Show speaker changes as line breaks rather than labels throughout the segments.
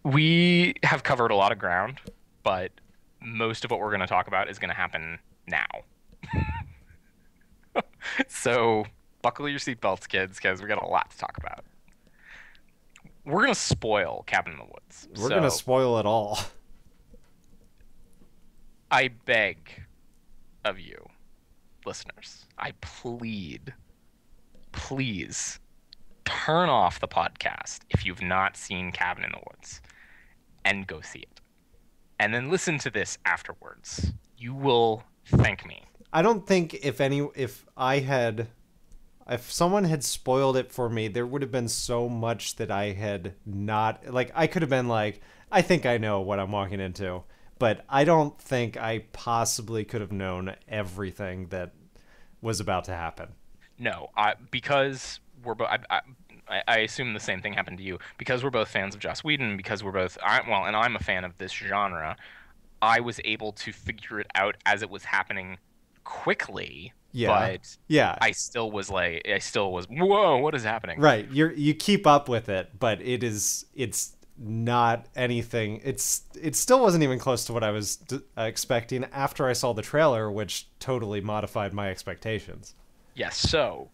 We have covered a lot of ground, but most of what we're going to talk about is going to happen now. So buckle your seatbelts, kids, because we got a lot to talk about. We're going to spoil Cabin in the Woods.
We're gonna
So
spoil it all.
I beg of you, listeners, I plead, please turn off the podcast if you've not seen Cabin in the Woods and go see it. And then listen to this afterwards. You will thank me.
I don't think if someone had spoiled it for me, there would have been so much that I had not, like, I could have been like, I think I know what I'm walking into, but I don't think I possibly could have known everything that was about to happen.
No, because we're both. I assume the same thing happened to you because we're both fans of Joss Whedon. Because we're both. And I'm a fan of this genre. I was able to figure it out as it was happening quickly.
Yeah.
But
Yeah.
whoa, what is happening?
Right. You keep up with it, but it's not anything. It still wasn't even close to what I was expecting after I saw the trailer, which totally modified my expectations.
Yes. So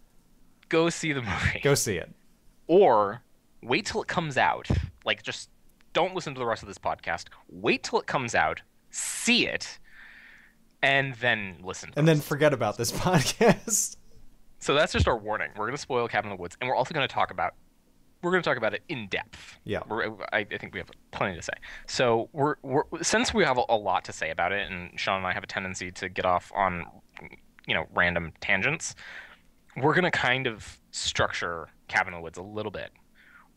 go see the movie.
Go see it.
Or wait till it comes out. Like, just don't listen to the rest of this podcast. Wait till it comes out, see it, and then listen to
And then
us.
forget about this podcast.
So that's just our warning. We're going to spoil Cabin in the Woods, and we're also going to talk about it in depth.
Yeah.
I think we have plenty to say. So since we have a lot to say about it, and Sean and I have a tendency to get off on random tangents, we're going to kind of structure Cabin in the Woods a little bit.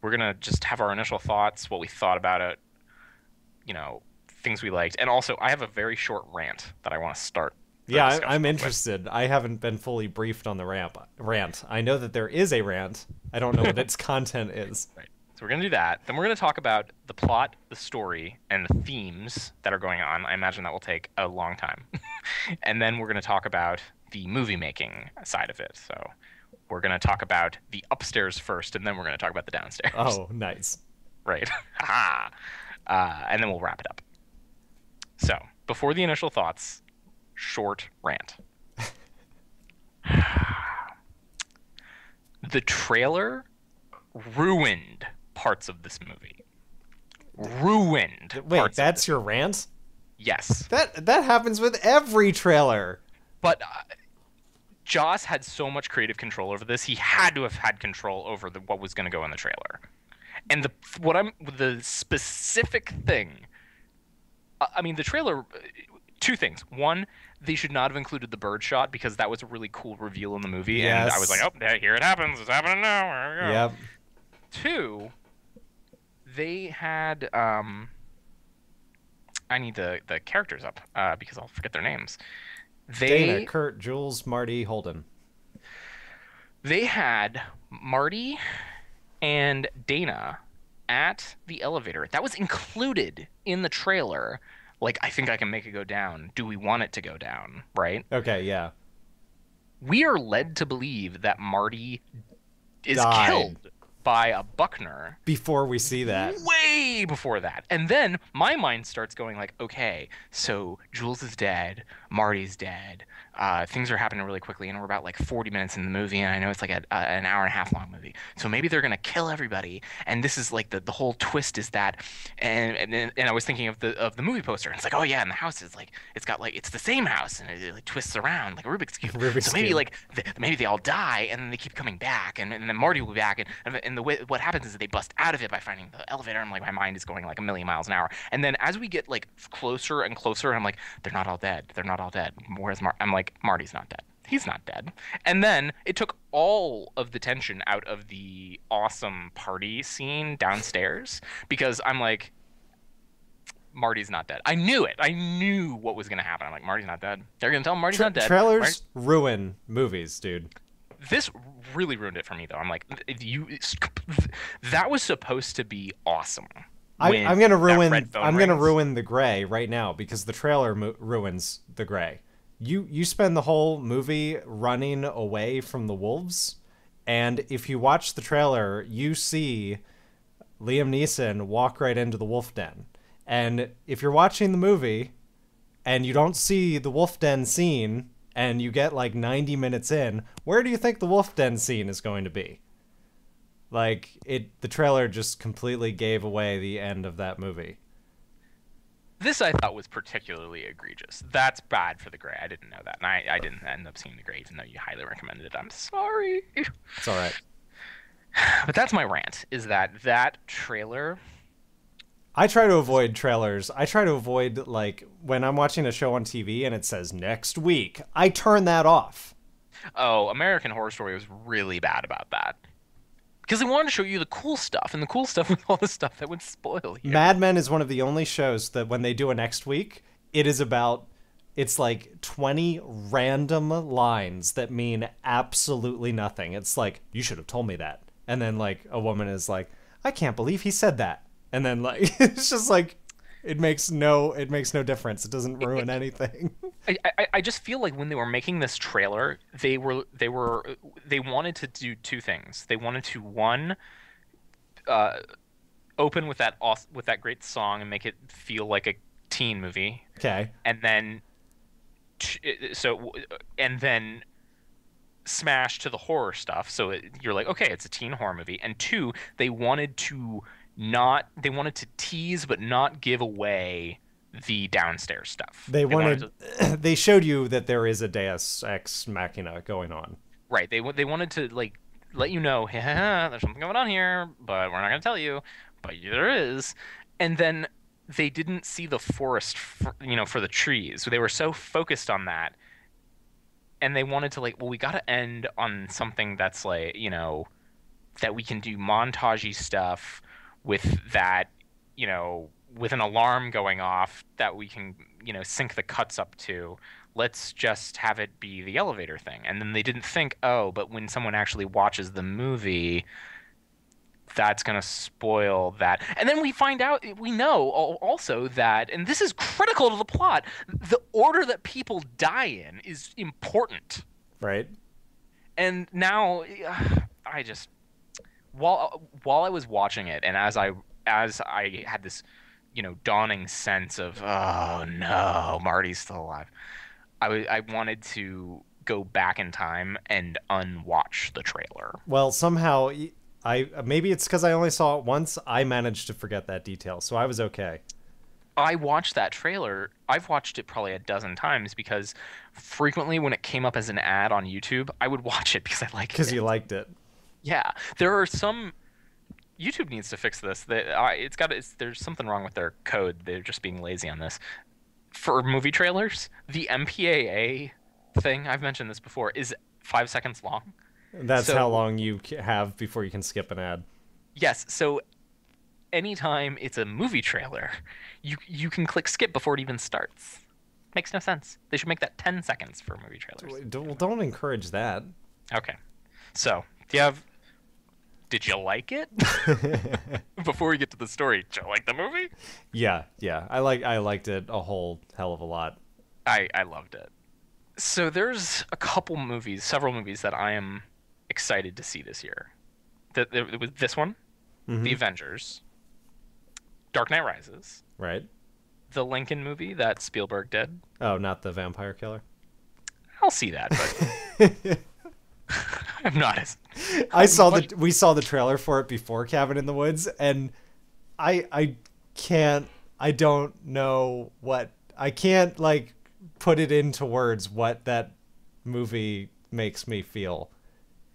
We're going to just have our initial thoughts, what we thought about it, things we liked. And also, I have a very short rant that I want to start.
Yeah, I'm interested. I haven't been fully briefed on the rant. I know that there is a rant. I don't know what its content is.
Right. So we're going to do that. Then we're going to talk about the plot, the story, and the themes that are going on. I imagine that will take a long time. And then we're going to talk about the movie making side of it. So we're going to talk about the upstairs first, and then we're going to talk about the downstairs.
Oh, nice.
Right. And then we'll wrap it up. So before the initial thoughts, short rant. The trailer ruined parts of this movie. Ruined.
Wait, that's your rant?
Yes.
That happens with every trailer.
But Joss had so much creative control over this. He had to have had control over what was going to go in the trailer. And the specific thing. I mean, the trailer. Two things. One, they should not have included the bird shot because that was a really cool reveal in the movie.
Yes.
And I was like, oh, here it happens. It's happening now. Here we go.
Yep.
Two, they had. I need the characters up because I'll forget their names.
Dana, Kurt, Jules, Marty, Holden.
They had Marty and Dana at the elevator. That was included in the trailer. Like, I think I can make it go down. Do we want it to go down? Right?
Okay, yeah.
We are led to believe that Marty is
Died.
killed by a Buckner.
Before we see that.
Way before that. And then my mind starts going like, okay, so Jules is dead. Marty's dead. Things are happening really quickly, and we're about like 40 minutes in the movie, and I know it's like an hour and a half long movie. So maybe they're gonna kill everybody, and this is like the whole twist is that, and I was thinking of the movie poster, and it's like, oh yeah, and the house is like it's the same house, and it like twists around like a Rubik's cube. So maybe like maybe they all die, and then they keep coming back, and then Marty will be back, and the way what happens is that they bust out of it by finding the elevator. I'm like, my mind is going like a million miles an hour, and then as we get like closer and closer, I'm like, they're not all dead. They're not all dead. Where's I'm like, Marty's not dead. He's not dead. And then it took all of the tension out of the awesome party scene downstairs because I'm like, Marty's not dead. I knew it. I knew what was going to happen. I'm like, Marty's not dead. They're going to tell him Marty's not dead.
Trailers ruin movies, dude.
This really ruined it for me, though. I'm like, that was supposed to be awesome.
I'm gonna ruin the gray right now because the trailer ruins the gray. You spend the whole movie running away from the wolves, and if you watch the trailer, you see Liam Neeson walk right into the wolf den. And if you're watching the movie and you don't see the wolf den scene and you get like 90 minutes in, where do you think the wolf den scene is going to be? Like the trailer just completely gave away the end of that movie.
This I thought was particularly egregious. That's bad for the Grey. I didn't know that, and I didn't end up seeing the Grey, even though you highly recommended it. I'm sorry.
It's all right.
But that's my rant. Is that trailer?
I try to avoid trailers. I try to avoid, like, when I'm watching a show on TV and it says next week, I turn that off.
Oh, American Horror Story was really bad about that. Because they wanted to show you the cool stuff, and the cool stuff was all the stuff that would spoil you.
Mad Men is one of the only shows that when they do a next week, it's like 20 random lines that mean absolutely nothing. It's like, you should have told me that. And then, like, a woman is like, I can't believe he said that. And then, like, it's just like, it makes no difference. It doesn't ruin anything.
I just feel like when they were making this trailer, they wanted to do two things. They wanted to, one, open with that great song and make it feel like a teen movie.
Okay.
And then smash to the horror stuff. So you're like, okay, it's a teen horror movie. And two, they wanted to tease but not give away the downstairs stuff.
They showed you that there is a Deus Ex Machina going on.
Right. They wanted to like let you know, there's something going on here, but we're not going to tell you. But there is. And then they didn't see the forest for the trees. They were so focused on that. And they wanted to like, well, we got to end on something that's like, that we can do montagey stuff with that, with an alarm going off that we can, sync the cuts up to. Let's just have it be the elevator thing. And then they didn't think, oh, but when someone actually watches the movie, that's going to spoil that. And then we know also that, and this is critical to the plot, the order that people die in is important.
Right.
And now while I was watching it, and as I had this, dawning sense of, oh no, Marty's still alive, I wanted to go back in time and unwatch the trailer.
Well, somehow maybe it's because I only saw it once. I managed to forget that detail, so I was okay.
I watched that trailer. I've watched it probably a dozen times because frequently when it came up as an ad on YouTube, I would watch it because I liked it.
Because you liked it.
Yeah, there are some. YouTube needs to fix this. There's something wrong with their code. They're just being lazy on this. For movie trailers, the MPAA thing, I've mentioned this before, is 5 seconds long.
That's how long you have before you can skip an ad.
Yes, so anytime it's a movie trailer, you can click skip before it even starts. Makes no sense. They should make that 10 seconds for movie trailers.
Don't encourage that.
Okay. So, did you like it? Before we get to the story, did you like the movie?
Yeah. I liked it a whole hell of a lot.
I loved it. So there's several movies that I am excited to see this year. This one,
Mm-hmm.
The Avengers, Dark Knight Rises,
Right.
the Lincoln movie that Spielberg did.
Oh, not the vampire killer?
I'll see that, but I'm not as.
We saw the trailer for it before Cabin in the Woods, and I can't like put it into words what that movie makes me feel.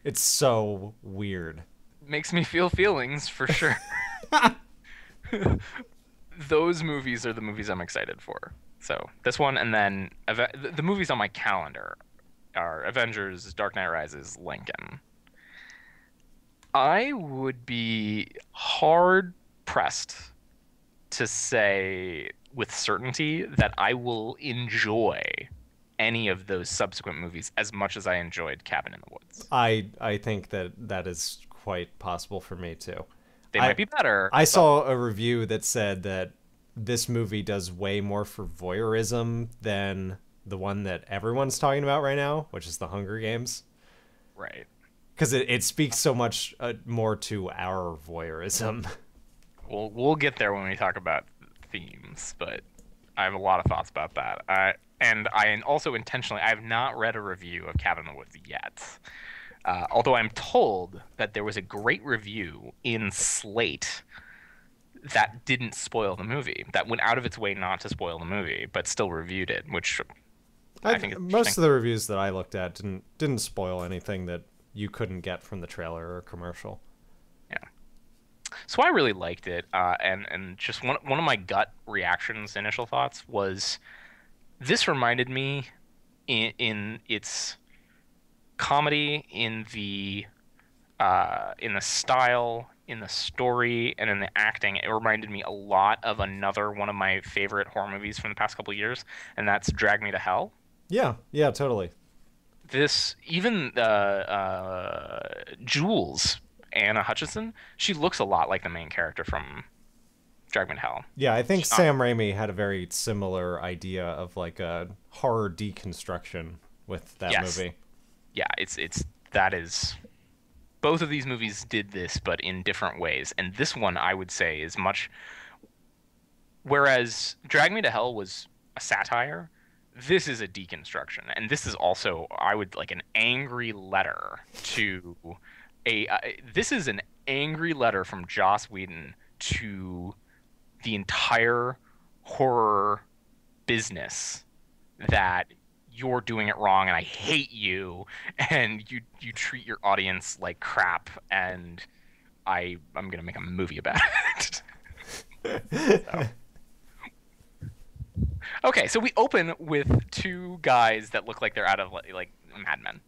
It's so weird.
Makes me feel feelings for sure. Those movies are the movies I'm excited for. So this one, and then the movies on my calendar are Avengers, Dark Knight Rises, Lincoln. I would be hard pressed to say with certainty that I will enjoy any of those subsequent movies as much as I enjoyed Cabin in the Woods.
I think that is quite possible for me too.
They might be better.
I saw a review that said that this movie does way more for voyeurism than the one that everyone's talking about right now, which is The Hunger Games.
Right.
Because it speaks so much more to our voyeurism.
We'll get there when we talk about themes, but I have a lot of thoughts about that. And I also intentionally I have not read a review of Cabin in the Woods yet. Although I'm told that there was a great review in Slate that didn't spoil the movie, that went out of its way not to spoil the movie, but still reviewed it, which I think is
Most
interesting.
of the reviews that I looked at didn't spoil anything that you couldn't get from the trailer or commercial.
Yeah. So I really liked it, and just one of my gut reactions, initial thoughts was this reminded me in its comedy, in the style, in the story, and in the acting. It reminded me a lot of another one of my favorite horror movies from the past couple of years, and that's Drag Me to Hell.
Yeah, yeah, totally.
This even Jules, Anna Hutchinson, she looks a lot like the main character from Drag Me to Hell.
Yeah, I think
Uh,
Sam Raimi had a very similar idea of like a horror deconstruction with that
yes,
movie.
yeah, it's that is both of these movies did this, but in different ways. And this one, I would say, is much. Whereas Drag Me to Hell was a satire, this is a deconstruction, and this is also, I would like an angry letter to a. This is an angry letter from Joss Whedon to the entire horror business that you're doing it wrong and I hate you and you treat your audience like crap and I'm gonna make a movie about it. So, okay, so we open with two guys that look like they're out of like Mad Men,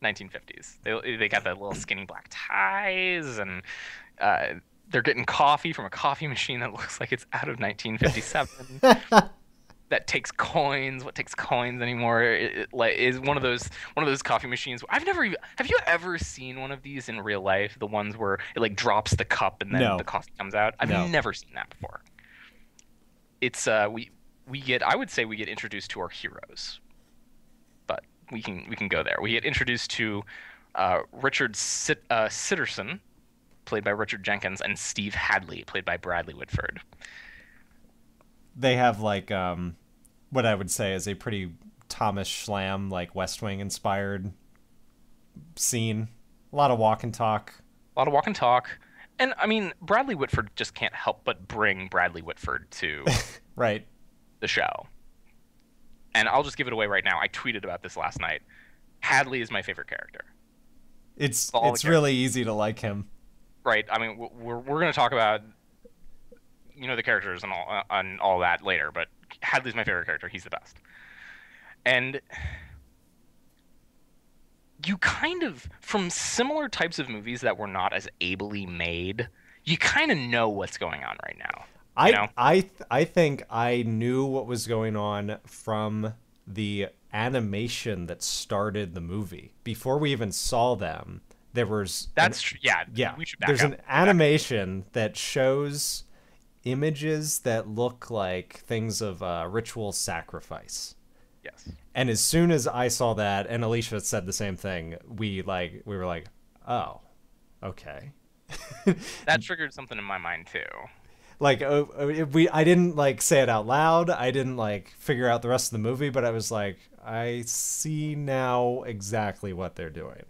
1950s. They got the little skinny black ties and uh, they're getting coffee from a coffee machine that looks like it's out of 1957. That takes coins. What takes coins anymore? Like is one of those coffee machines. I've never even. Have you ever seen one of these in real life? The ones where it like drops the cup and then the
No,
coffee comes out. I've
no.
never seen that before. It's we get. I would say we get introduced to our heroes, but we can go there. We get introduced to Sitterson, played by Richard Jenkins, and Steve Hadley, played by Bradley Whitford.
They have like what I would say is a pretty Thomas Schlamm like West Wing inspired scene. A lot of walk and talk.
A lot of walk and talk. And I mean, Bradley Whitford just can't help but bring Bradley Whitford to
Right.
the show. And I'll just give it away right now. I tweeted about this last night. Hadley is my favorite character.
It's
Of all the
it's really easy to like him.
right? I mean, we're going to talk about the characters and all that later, but Hadley's my favorite character. He's the best. And you kind of from similar types of movies that were not as ably made, you kind of know what's going on right now. You know?
I think I knew what was going on from the animation that started the movie. Before we even saw them, there was
That's true. Yeah,
yeah,
we should back
there's
up.
an animation that shows images that look like things of ritual sacrifice.
Yes.
And as soon as I saw that, and Alicia said the same thing, we were like, oh, okay.
That triggered something in my mind too.
Like I didn't like say it out loud. I didn't like figure out the rest of the movie, but I was like, I see now exactly what they're doing.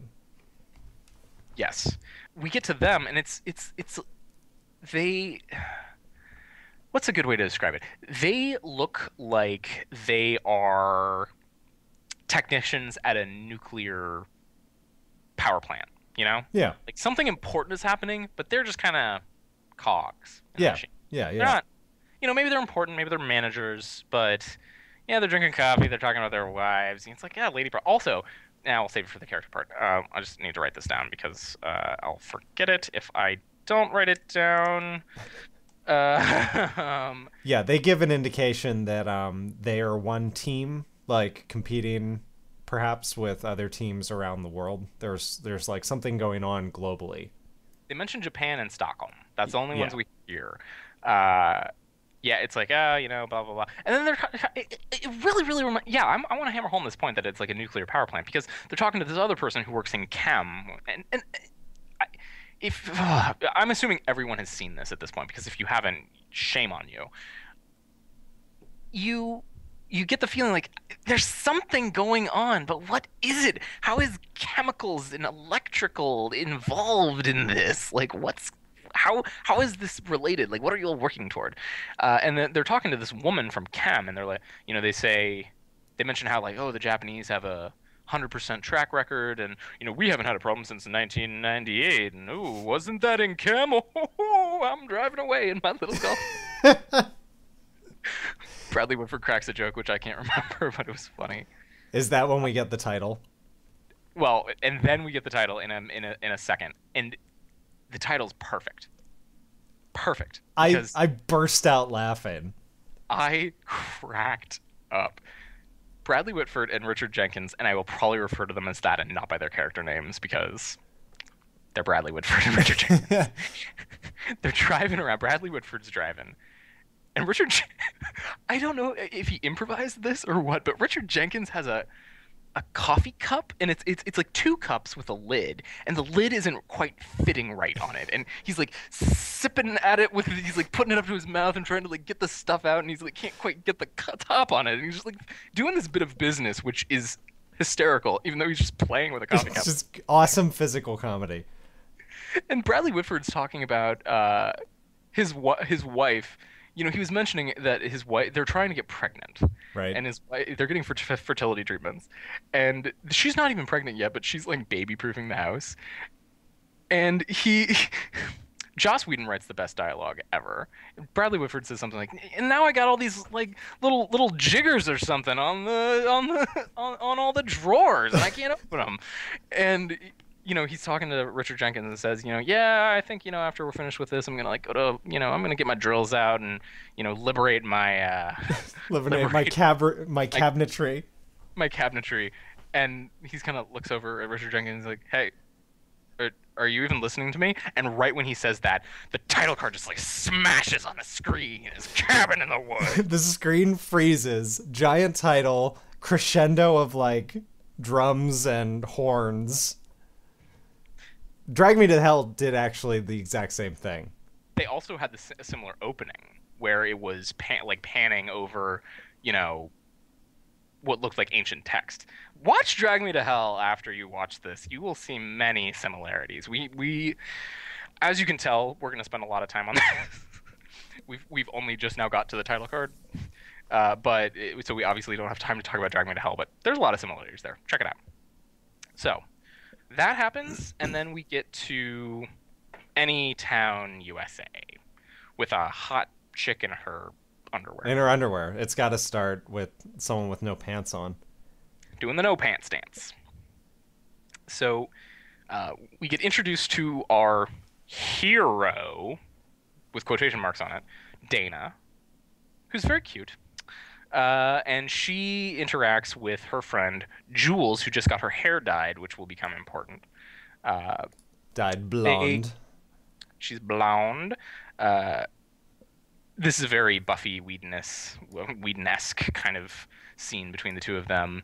Yes. We get to them and it's they what's a good way to describe it? They look like they are technicians at a nuclear power plant, you know?
Yeah.
Like something important is happening, but they're just kind of cogs in the
Yeah.
machine.
Yeah.
They're
Yeah.
not, maybe they're important, maybe they're managers, but yeah, they're drinking coffee, they're talking about their wives. And it's like, yeah, lady. Also, now I'll save it for the character part. I just need to write this down because I'll forget it if I don't write it down.
Yeah, they give an indication that they are one team, like competing perhaps with other teams around the world. There's like something going on globally.
They mentioned Japan and Stockholm. That's the only ones
Yeah.
we hear. Yeah, it's like, blah blah blah, and then it really really yeah. I want to hammer home this point that it's like a nuclear power plant because they're talking to this other person who works in chem, and if I'm assuming everyone has seen this at this point, because if you haven't, shame on you. You you get the feeling like there's something going on, but what is it? How is chemicals and electrical involved in this? Like, how is this related? Like, what are you all working toward? And then they're talking to this woman from Chem, and they're like, they mention how like, oh, the Japanese have a 100% track record, and we haven't had a problem since 1998. And oh, wasn't that in Chem? Oh, I'm driving away in my little golf. Bradley Whitford cracks a joke, which I can't remember, but it was funny.
Is that when we get the title?
Well, and then we get the title in a second, and the title's perfect, perfect because
I burst out laughing.
I cracked up. Bradley Whitford and Richard Jenkins, and I will probably refer to them as that and not by their character names because they're Bradley Whitford and Richard Jenkins. They're driving around. Bradley Whitford's driving. And I don't know if he improvised this or what, but Richard Jenkins has a coffee cup, and it's like two cups with a lid, and the lid isn't quite fitting right on it, and he's like sipping at it he's like putting it up to his mouth and trying to like get the stuff out, and he's like can't quite get the top on it, and he's just like doing this bit of business, which is hysterical, even though he's just playing with a coffee cup.
It's just awesome physical comedy.
And Bradley Whitford's talking about his wife. He was mentioning that his wife, they're trying to get pregnant.
Right.
And they're getting fertility treatments. And she's not even pregnant yet, but she's like baby proofing the house. And Joss Whedon writes the best dialogue ever. Bradley Whitford says something like, "And now I got all these like little jiggers or something on all the drawers, and I can't open them." And he's talking to Richard Jenkins and says, yeah, I think, after we're finished with this, I'm gonna like go to, I'm gonna get my drills out and, liberate my
my cabinetry.
My cabinetry. And he's kind of looks over at Richard Jenkins like, hey, are you even listening to me? And right when he says that, the title card just like smashes on the screen. His cabin in the woods.
The screen freezes. Giant title, crescendo of like drums and horns. Drag Me to Hell did actually the exact same thing.
They also had a similar opening where it was panning over, what looked like ancient text. Watch Drag Me to Hell after you watch this. You will see many similarities. We as you can tell, we're going to spend a lot of time on this. We've only just now got to the title card. So we obviously don't have time to talk about Drag Me to Hell, but there's a lot of similarities there. Check it out. So, that happens, and then we get to Any Town, USA, with a hot chick in her underwear.
In her underwear. It's got to start with someone with no pants on.
Doing the no pants dance. So, we get introduced to our hero, with quotation marks on it, Dana, who's very cute. And she interacts with her friend Jules, who just got her hair dyed, which will become important.
Dyed blonde.
She's blonde. This is a very Buffy Whedon-esque kind of scene between the two of them.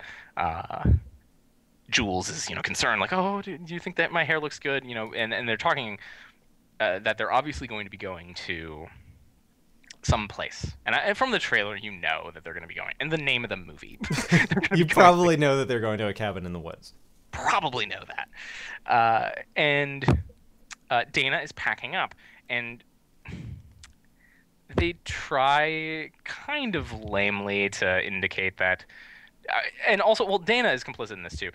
Jules is, concerned, like, oh, do you think that my hair looks good? And they're talking that they're obviously going to be going to some place, and from the trailer that they're going to be going, and the name of the movie.
You probably know that they're going to a cabin in the woods.
Probably know that. And Dana is packing up, and they try kind of lamely to indicate that, and also, well, Dana is complicit in this too,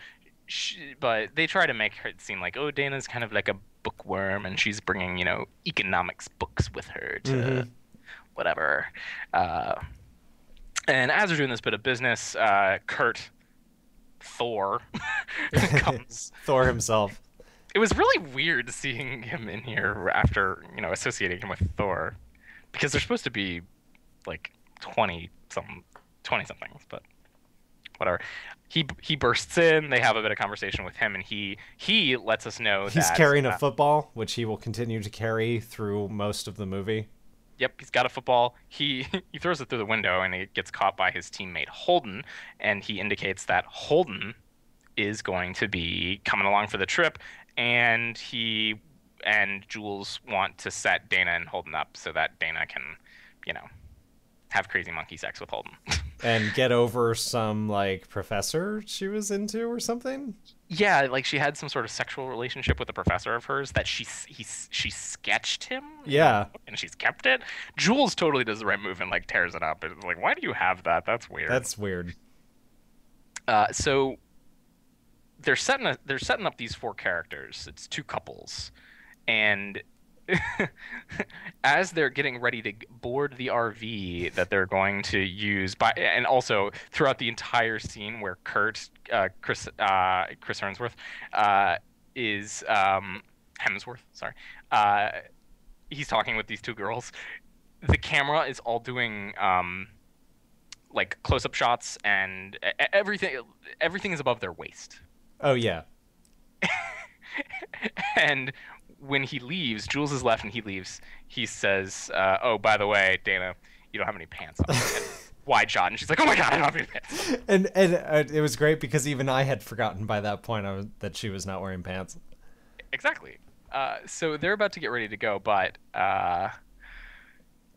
but they try to make her seem like, oh, Dana's kind of like a bookworm, and she's bringing economics books with her to whatever. And as they're doing this bit of business, Kurt Thor comes.
Thor himself.
It was really weird seeing him in here after, associating him with Thor, because they're supposed to be like 20-somethings, but whatever. He bursts in, they have a bit of conversation with him, and he lets us know
he's carrying a football, which he will continue to carry through most of the movie.
Yep, he's got a football. He throws it through the window, and it gets caught by his teammate Holden, and he indicates that Holden is going to be coming along for the trip, and he and Jules want to set Dana and Holden up so that Dana can, you know, have crazy monkey sex with Holden.
And get over some like professor she was into or something.
Yeah, like she had some sort of sexual relationship with a professor of hers that she sketched him
Yeah,
and she's kept it. Jules totally does the right move and like tears it up. It's like, why do you have that? That's weird.
that's weird.
So they're setting up these four characters. It's two couples, and as they're getting ready to board the RV that they're going to use and also throughout the entire scene where Chris Hemsworth is Hemsworth, sorry, he's talking with these two girls. The camera is all doing like close-up shots, and everything is above their waist.
Oh yeah.
And when he leaves, Jules is left and he leaves. He says, "Oh, by the way, Dana, you don't have any pants on." Wide shot, and she's like, "Oh my God, I don't have any pants."
And it was great because even I had forgotten by that point that she was not wearing pants.
Exactly. So they're about to get ready to go, but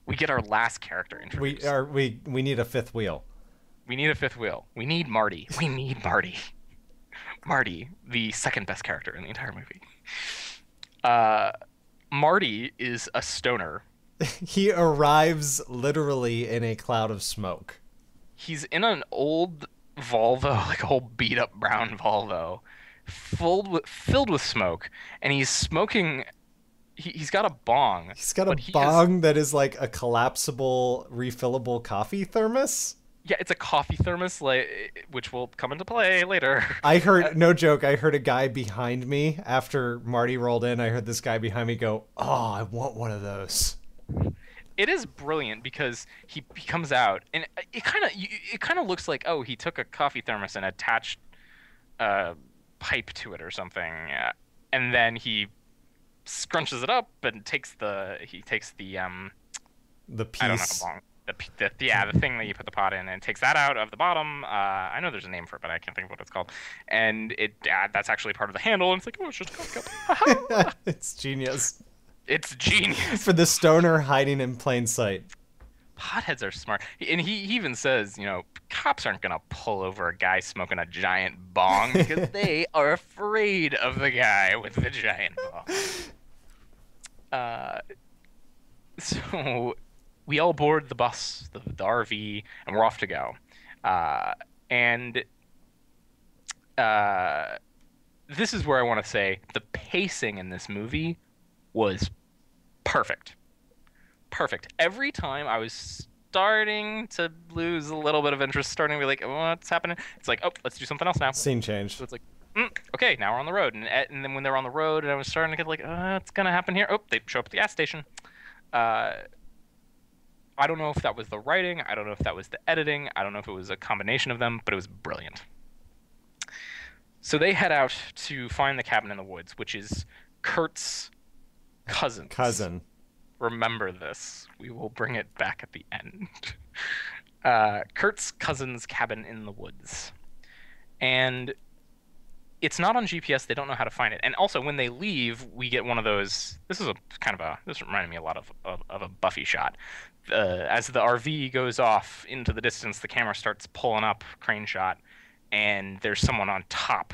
we get our last character introduced.
We need a fifth wheel.
We need a fifth wheel. We need Marty. We need Marty. Marty, the second best character in the entire movie. Marty is a stoner.
He arrives literally in a cloud of smoke.
He's in an old Volvo, like a whole beat up brown Volvo, filled with smoke, and he's smoking. He's got a bong.
He's got a bong that is like a collapsible, refillable coffee thermos.
Yeah, it's a coffee thermos, like, which will come into play later.
I heard, no joke, I heard a guy behind me after Marty rolled in. I heard this guy behind me go, "Oh, I want one of those."
It is brilliant because he comes out, and it kind of looks like, oh, he took a coffee thermos and attached a pipe to it or something, and then he scrunches it up and takes the piece. I don't know how long. The thing that you put the pot in, and takes that out of the bottom. I know there's a name for it, but I can't think of what it's called. And that's actually part of the handle, and it's like, oh, it's just a coffee cup.
It's genius.
It's genius.
For the stoner hiding in plain sight.
Potheads are smart. And he even says, cops aren't going to pull over a guy smoking a giant bong because they are afraid of the guy with the giant bong. So we all board the bus, the RV, and we're off to go. This is where I want to say the pacing in this movie was perfect. Perfect. Every time I was starting to lose a little bit of interest, starting to be like, what's happening? It's like, oh, let's do something else now.
Scene change.
So it's like, okay, now we're on the road. And then when they're on the road, and I was starting to get like, what's going to happen here? Oh, they show up at the gas station. I don't know if that was the writing. I don't know if that was the editing. I don't know if it was a combination of them, but it was brilliant. So they head out to find the cabin in the woods, which is Kurt's cousin. Remember this. We will bring it back at the end. Kurt's cousin's cabin in the woods. And it's not on GPS. They don't know how to find it. And also, when they leave, we get one of those... This reminded me a lot of a Buffy shot. As the RV goes off into the distance, the camera starts pulling up, crane shot, and there's someone on top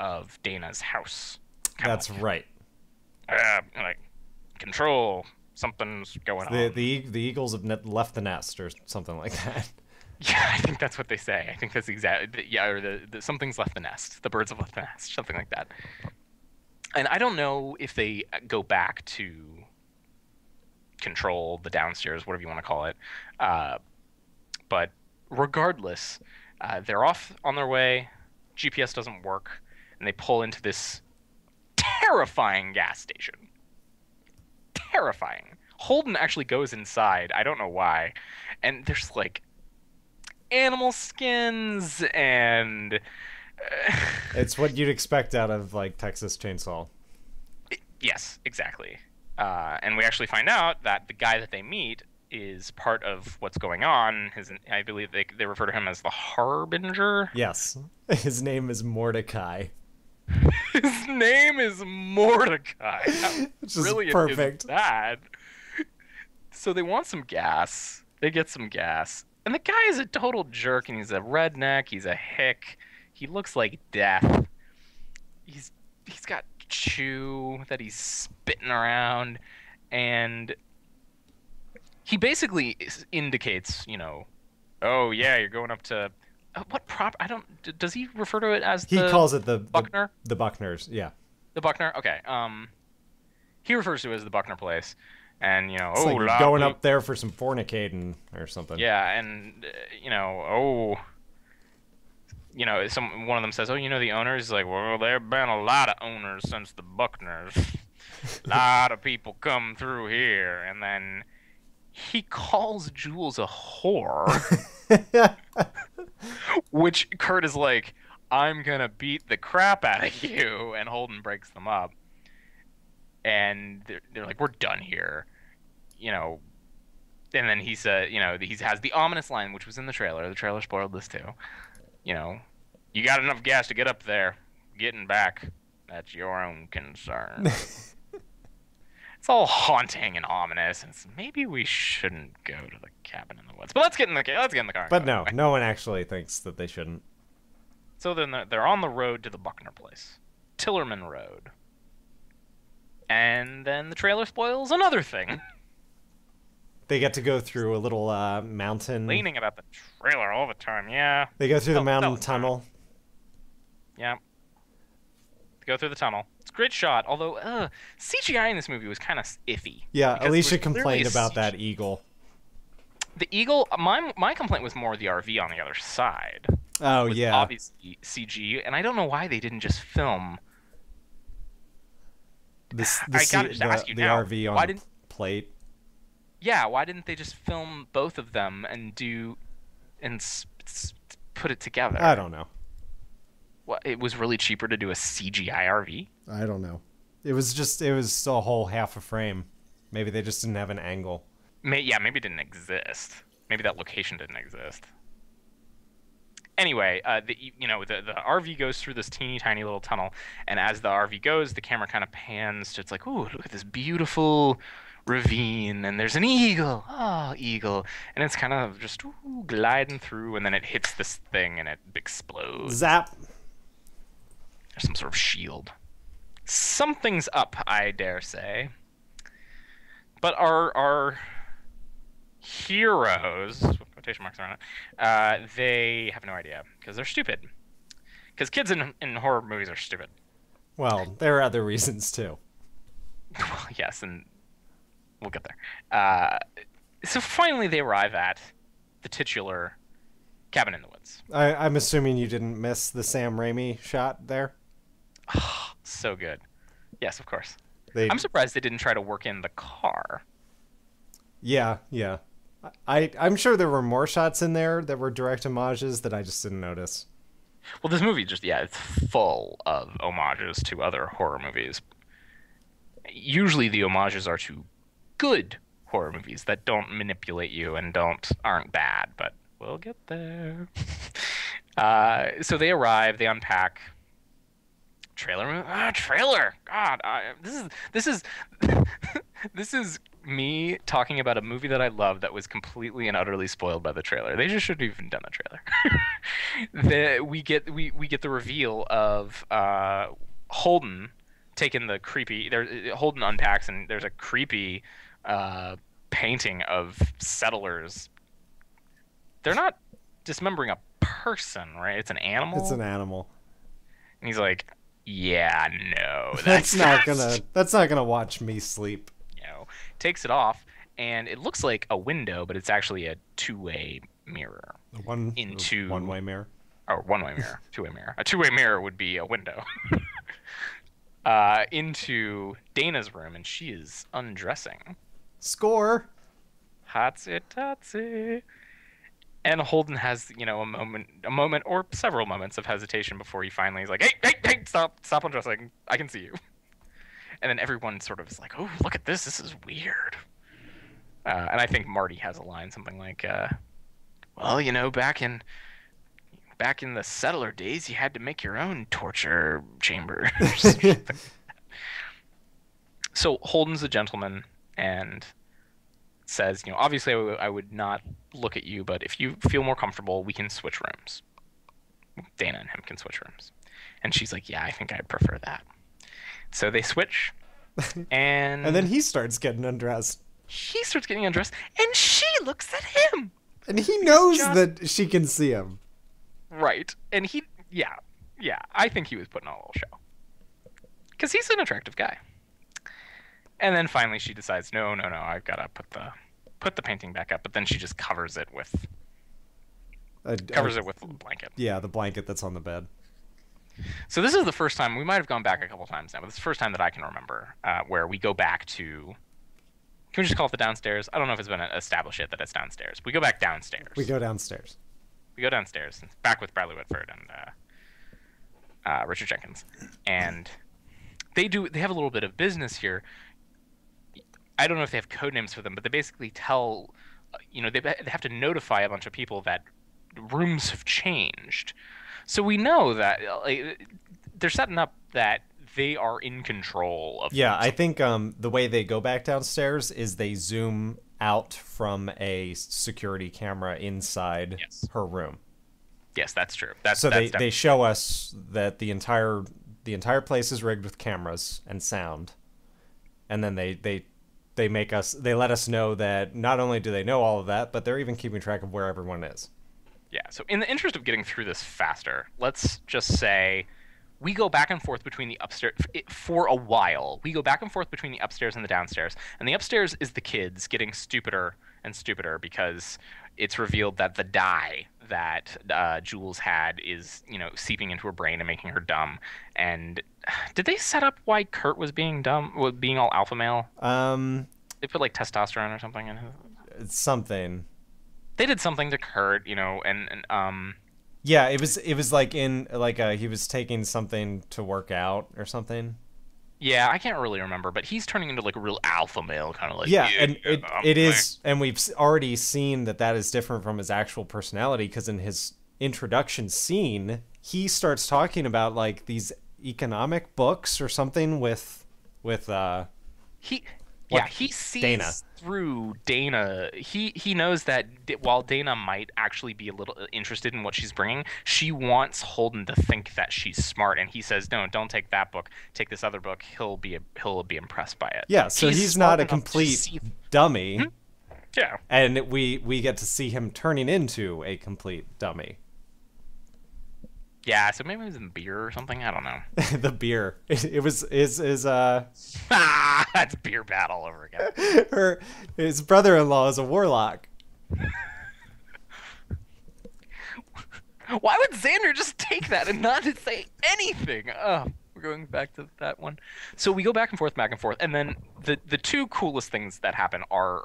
of Dana's house.
That's right.
Like, control, something's going on.
The eagles have left the nest or something like that.
Yeah, I think that's what they say. I think that's exactly... Yeah, or the something's left the nest. The birds have left the nest, something like that. And I don't know if they go back to control the downstairs, whatever you want to call it. But regardless, they're off on their way. GPS doesn't work, and they pull into this terrifying gas station. Terrifying. Holden actually goes inside. I don't know why. And there's like animal skins and
it's what you'd expect out of like Texas Chainsaw.
Yes, exactly. And we actually find out that the guy that they meet is part of what's going on. I believe they refer to him as the Harbinger.
Yes. His name is Mordecai.
His name is Mordecai. How
Which is
brilliant is
perfect.
that? So they want some gas. They get some gas. And the guy is a total jerk, and he's a redneck. He's a hick. He looks like death. He's he's got chew that he's spitting around, and he basically indicates, oh yeah, you're going up to what prop? I don't. Does he refer to it as
He
the
calls it the
Buckner?
the Buckners. Yeah.
The Buckner? Okay. He refers to it as the Buckner place, and
It's
oh,
like you're going up there for some fornicating or something.
yeah, and oh, one of them says, oh, the owners. He's like, well, there've been a lot of owners since the Buckners. A lot of people come through here, and then he calls Jules a whore, which Kurt is like, I'm gonna beat the crap out of you, and Holden breaks them up, and they're like, we're done here, and then he said, he has the ominous line, which was in the trailer. The trailer spoiled this too. You got enough gas to get up there. Getting back, that's your own concern. It's all haunting and ominous, and maybe we shouldn't go to the cabin in the woods. But let's get in the car.
But no one actually thinks that they shouldn't.
So then they're on the road to the Buckner place, Tillerman Road, and then the trailer spoils another thing.
They get to go through a little mountain.
Leaning about the trailer all the time, yeah.
They go through the mountain tunnel.
Yeah. Go through the tunnel. It's a great shot, although CGI in this movie was kind of iffy.
Yeah, Alicia complained about that eagle.
The eagle, my complaint was more the RV on the other side.
Oh, yeah.
Obviously CG, and I don't know why they didn't just film.
The RV on the plate.
Yeah, why didn't they just film both of them and put it together?
I don't know.
What, it was really cheaper to do a CGI RV?
I don't know. It was a whole half a frame. Maybe they just didn't have an angle.
Maybe it didn't exist. Maybe that location didn't exist. Anyway, the RV goes through this teeny tiny little tunnel, and as the RV goes, the camera kind of pans to, it's like, ooh, look at this beautiful ravine, and there's an eagle. Oh, eagle. And it's kind of just gliding through, and then it hits this thing, and it explodes.
Zap.
There's some sort of shield. Something's up, I dare say. But our heroes, with quotation marks around it, they have no idea, because they're stupid. Because kids in horror movies are stupid.
Well, there are other reasons, too.
Yes, and we'll get there. So finally they arrive at the titular cabin in the woods.
I'm assuming you didn't miss the Sam Raimi shot there?
So good. Yes, of course.
I'm
surprised they didn't try to work in the car.
Yeah. I'm sure there were more shots in there that were direct homages that I just didn't notice.
Well, this movie it's full of homages to other horror movies. Usually the homages are to good horror movies that don't manipulate you and aren't bad, but we'll get there. So they arrive, they unpack. Trailer. God, this is me talking about a movie that I love that was completely and utterly spoiled by the trailer. They just shouldn't have even done the trailer. We get the reveal of Holden taking the creepy. Holden unpacks, and there's a creepy painting of settlers. They're not dismembering a person, right? It's an animal.
It's an animal.
And he's like, yeah, no,
that's not gonna watch me sleep.
Takes it off, and it looks like a window, but it's actually a two-way mirror.
One-way mirror?
Or one-way mirror. Two-way mirror. A two-way mirror would be a window. Into Dana's room, and she is undressing.
Score!
Hotsy-totsy. And Holden has, a moment or several moments of hesitation before he finally is like, hey, stop undressing. I can see you. And then everyone sort of is like, oh, look at this. This is weird. And I think Marty has a line, something like, well, back in back in the settler days, you had to make your own torture chambers. So Holden's a gentleman and says, obviously I would not look at you, but if you feel more comfortable, we can switch rooms. Dana and him can switch rooms. And she's like, yeah, I think I'd prefer that. So they switch,
And then
and
he starts getting undressed.
he starts getting undressed, and she looks at him.
And he
Because
knows
John,
that she can see him.
right. And yeah, I think he was putting on a little show. Because he's an attractive guy. And then finally she decides, no, I've got to put the painting back up. But then she just covers it with a blanket.
Yeah, the blanket that's on the bed.
So this is the first time, we might have gone back a couple times now, but it's the first time that I can remember where we go back to, can we just call it the downstairs? I don't know if it's been established yet that it's downstairs. We go back downstairs.
We go downstairs.
Back with Bradley Whitford and Richard Jenkins. And they have a little bit of business here. I don't know if they have code names for them, but they basically tell, they have to notify a bunch of people that rooms have changed. So we know that they're setting up that they are in control of.
Yeah, I think the way they go back downstairs is they zoom out from a security camera inside her room.
Yes, that's true.
So they show us that the entire place is rigged with cameras and sound, and then they let us know that not only do they know all of that, but they're even keeping track of where everyone is.
Yeah, so in the interest of getting through this faster, let's just say we go back and forth between the upstairs for a while. We go back and forth between the upstairs and the downstairs. And the upstairs is the kids getting stupider and stupider because it's revealed that the dye that Jules had is, seeping into her brain and making her dumb. And did they set up why Kurt was being dumb, being all alpha male? They put like testosterone or something in his...
Something.
They did something to Kurt,
Yeah, it was like he was taking something to work out or something.
Yeah, I can't really remember, but he's turning into like a real alpha male, kind of like.
Yeah, and it is, and we've already seen that is different from his actual personality, because in his introduction scene, he starts talking about like these economic books or something with
he sees
Dana.
Through Dana. He knows that while Dana might actually be a little interested in what she's bringing, she wants Holden to think that she's smart, and he says, "No, don't take that book. Take this other book. He'll be impressed by it."
Yeah, so he's not a complete dummy.
Hmm? Yeah,
and we get to see him turning into a complete dummy.
Yeah, so maybe it was in beer or something. I don't know.
The beer. It was
That's beer battle all over again.
His brother-in-law is a warlock.
Why would Xander just take that and not say anything? Oh, we're going back to that one. So we go back and forth, and then the two coolest things that happen are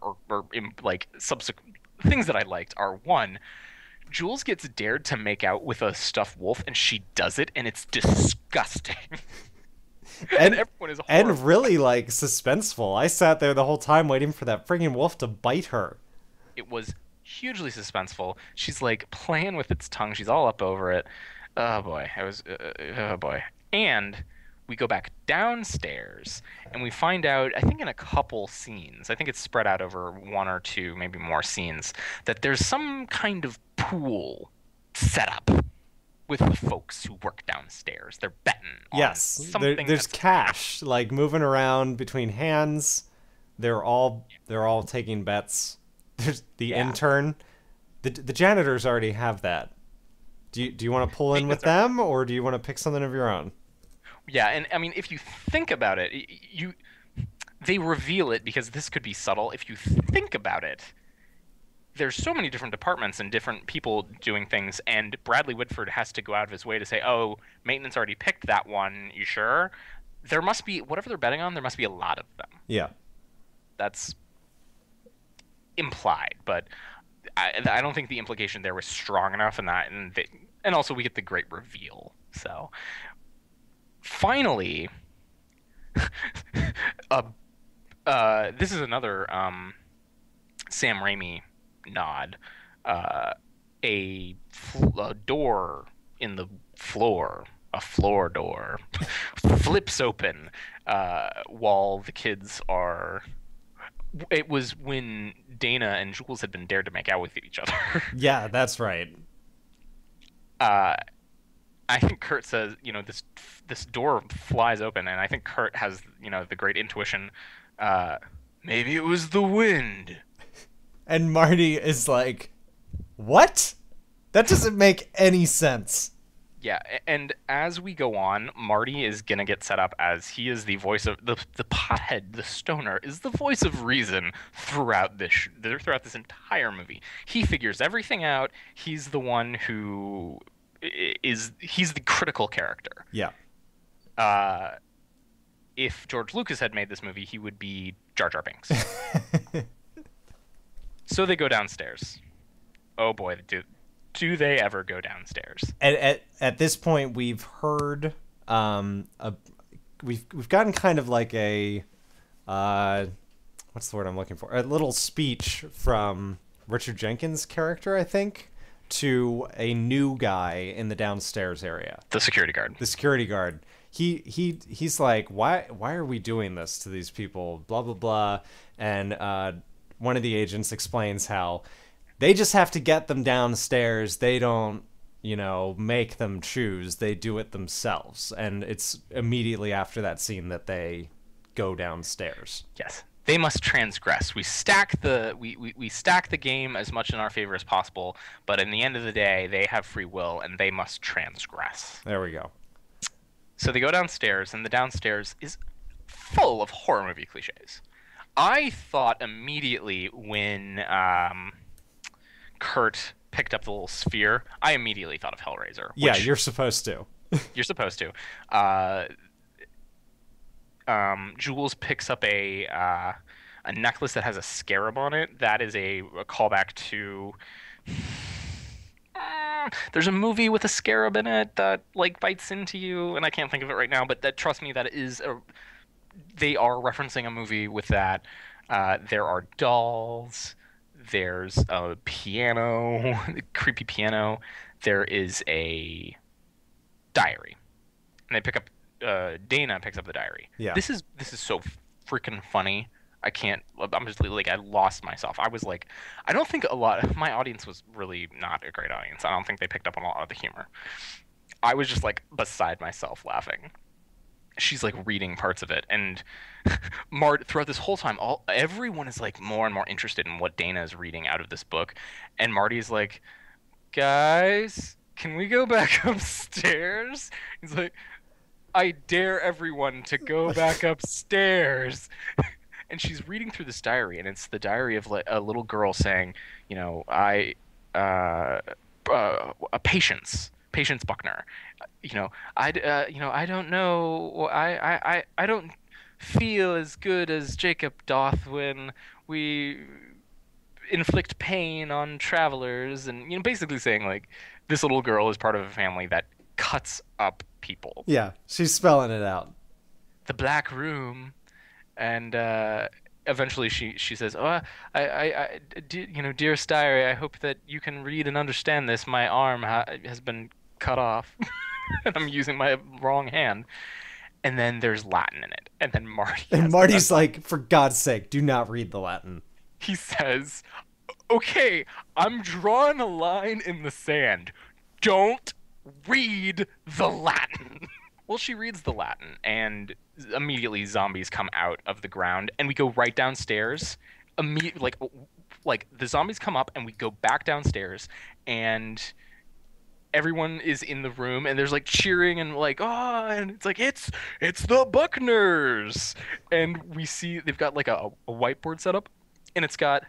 like subsequent things that I liked are, one, Jules gets dared to make out with a stuffed wolf, and she does it, and it's disgusting. and everyone is horrified.
And really like suspenseful. I sat there the whole time waiting for that friggin' wolf to bite her.
It was hugely suspenseful. She's like playing with its tongue. She's all up over it. Oh boy, oh boy. And we go back downstairs, and we find out, I think in a couple scenes, I think it's spread out over one or two, maybe more scenes, that there's some kind of pool set up with the folks who work downstairs. They're betting on something.
There's cash like moving around between hands. They're all taking bets. There's the intern. The janitors already have that. Do you want to pull in with them, or do you want to pick something of your own?
Yeah, and I mean, if you think about it, they reveal it because this could be subtle. If you think about it, there's so many different departments and different people doing things, and Bradley Whitford has to go out of his way to say, "Oh, maintenance already picked that one. You sure?" There must be, whatever they're betting on, there must be a lot of them.
Yeah,
that's implied, but I don't think the implication there was strong enough, and also we get the great reveal. So finally, this is another Sam Raimi nod. a door in the floor, a floor door, flips open while the kids are. It was when Dana and Jules had been dared to make out with each other.
Yeah, that's right.
uh, I think Kurt says, this door flies open, and I think Kurt has, the great intuition. Uh, Maybe it was the wind.
And Marty is like, what? That doesn't make any sense.
Yeah, and as we go on, Marty is gonna get set up as he is the voice of the pothead, the stoner, is the voice of reason throughout this entire movie. He figures everything out. He's the one who he's the critical character.
Yeah.
Uh, if George Lucas had made this movie, he would be Jar Jar Binks. So they go downstairs. Oh boy, do they ever go downstairs?
At this point, we've heard we've gotten kind of like a what's the word I'm looking for? A little speech from Richard Jenkins' character, I think, to a new guy in the downstairs area.
The security guard.
The security guard. He's like, why are we doing this to these people? Blah blah blah. And one of the agents explains how they just have to get them downstairs. They don't, make them choose. They do it themselves. And it's immediately after that scene that they go downstairs.
Yes. They must transgress. We stack the game as much in our favor as possible, but in the end of the day, they have free will and they must transgress.
There we go.
So they go downstairs, and the downstairs is full of horror movie cliches. I thought immediately when Kurt picked up the little sphere, I immediately thought of Hellraiser.
Yeah, you're supposed to.
You're supposed to. Jules picks up a necklace that has a scarab on it. That is a callback to. There's a movie with a scarab in it that bites into you, and I can't think of it right now. But trust me, that is they are referencing a movie with that. There are dolls. There's a piano, a creepy piano. There is a diary, and they pick up. Dana picks up the diary.
Yeah.
This is so freaking funny. I can't. I'm just I lost myself. I was like, I don't think a lot. My audience was really not a great audience. I don't think they picked up on a lot of the humor. I was just beside myself laughing. She's reading parts of it, and throughout this whole time, everyone is more and more interested in what Dana is reading out of this book, and Marty's like, guys, can we go back upstairs? He's like, I dare everyone to go back upstairs. And she's reading through this diary, and it's the diary of a little girl saying, a Patience Buckner. I don't know. I don't feel as good as Jacob doth when we inflict pain on travelers, and basically saying this little girl is part of a family that cuts up people.
Yeah, she's spelling it out.
The Black Room, and eventually she says, "Oh, dearest diary, I hope that you can read and understand this. My arm has been cut off, and I'm using my wrong hand." And then there's Latin in it, and then
Marty's like, "For God's sake, do not read the Latin."
He says, "Okay, I'm drawing a line in the sand. Don't read the Latin." Well, she reads the Latin, and immediately zombies come out of the ground, and we go right downstairs. The zombies come up, and we go back downstairs, and everyone is in the room, and there's cheering and oh, and it's the Buckners, and we see they've got a whiteboard set up, and it's got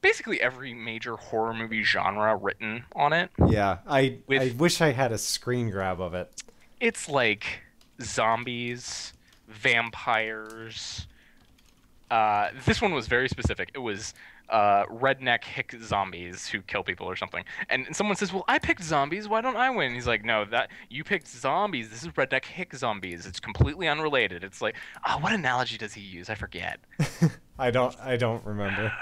basically every major horror movie genre written on it.
Yeah, I wish I had a screen grab of it.
It's zombies, vampires. This one was very specific. It was redneck hick zombies who kill people or something. And someone says, "Well, I picked zombies. Why don't I win?" He's like, "No, that you picked zombies. This is redneck hick zombies. It's completely unrelated." It's what analogy does he use? I forget.
I don't remember.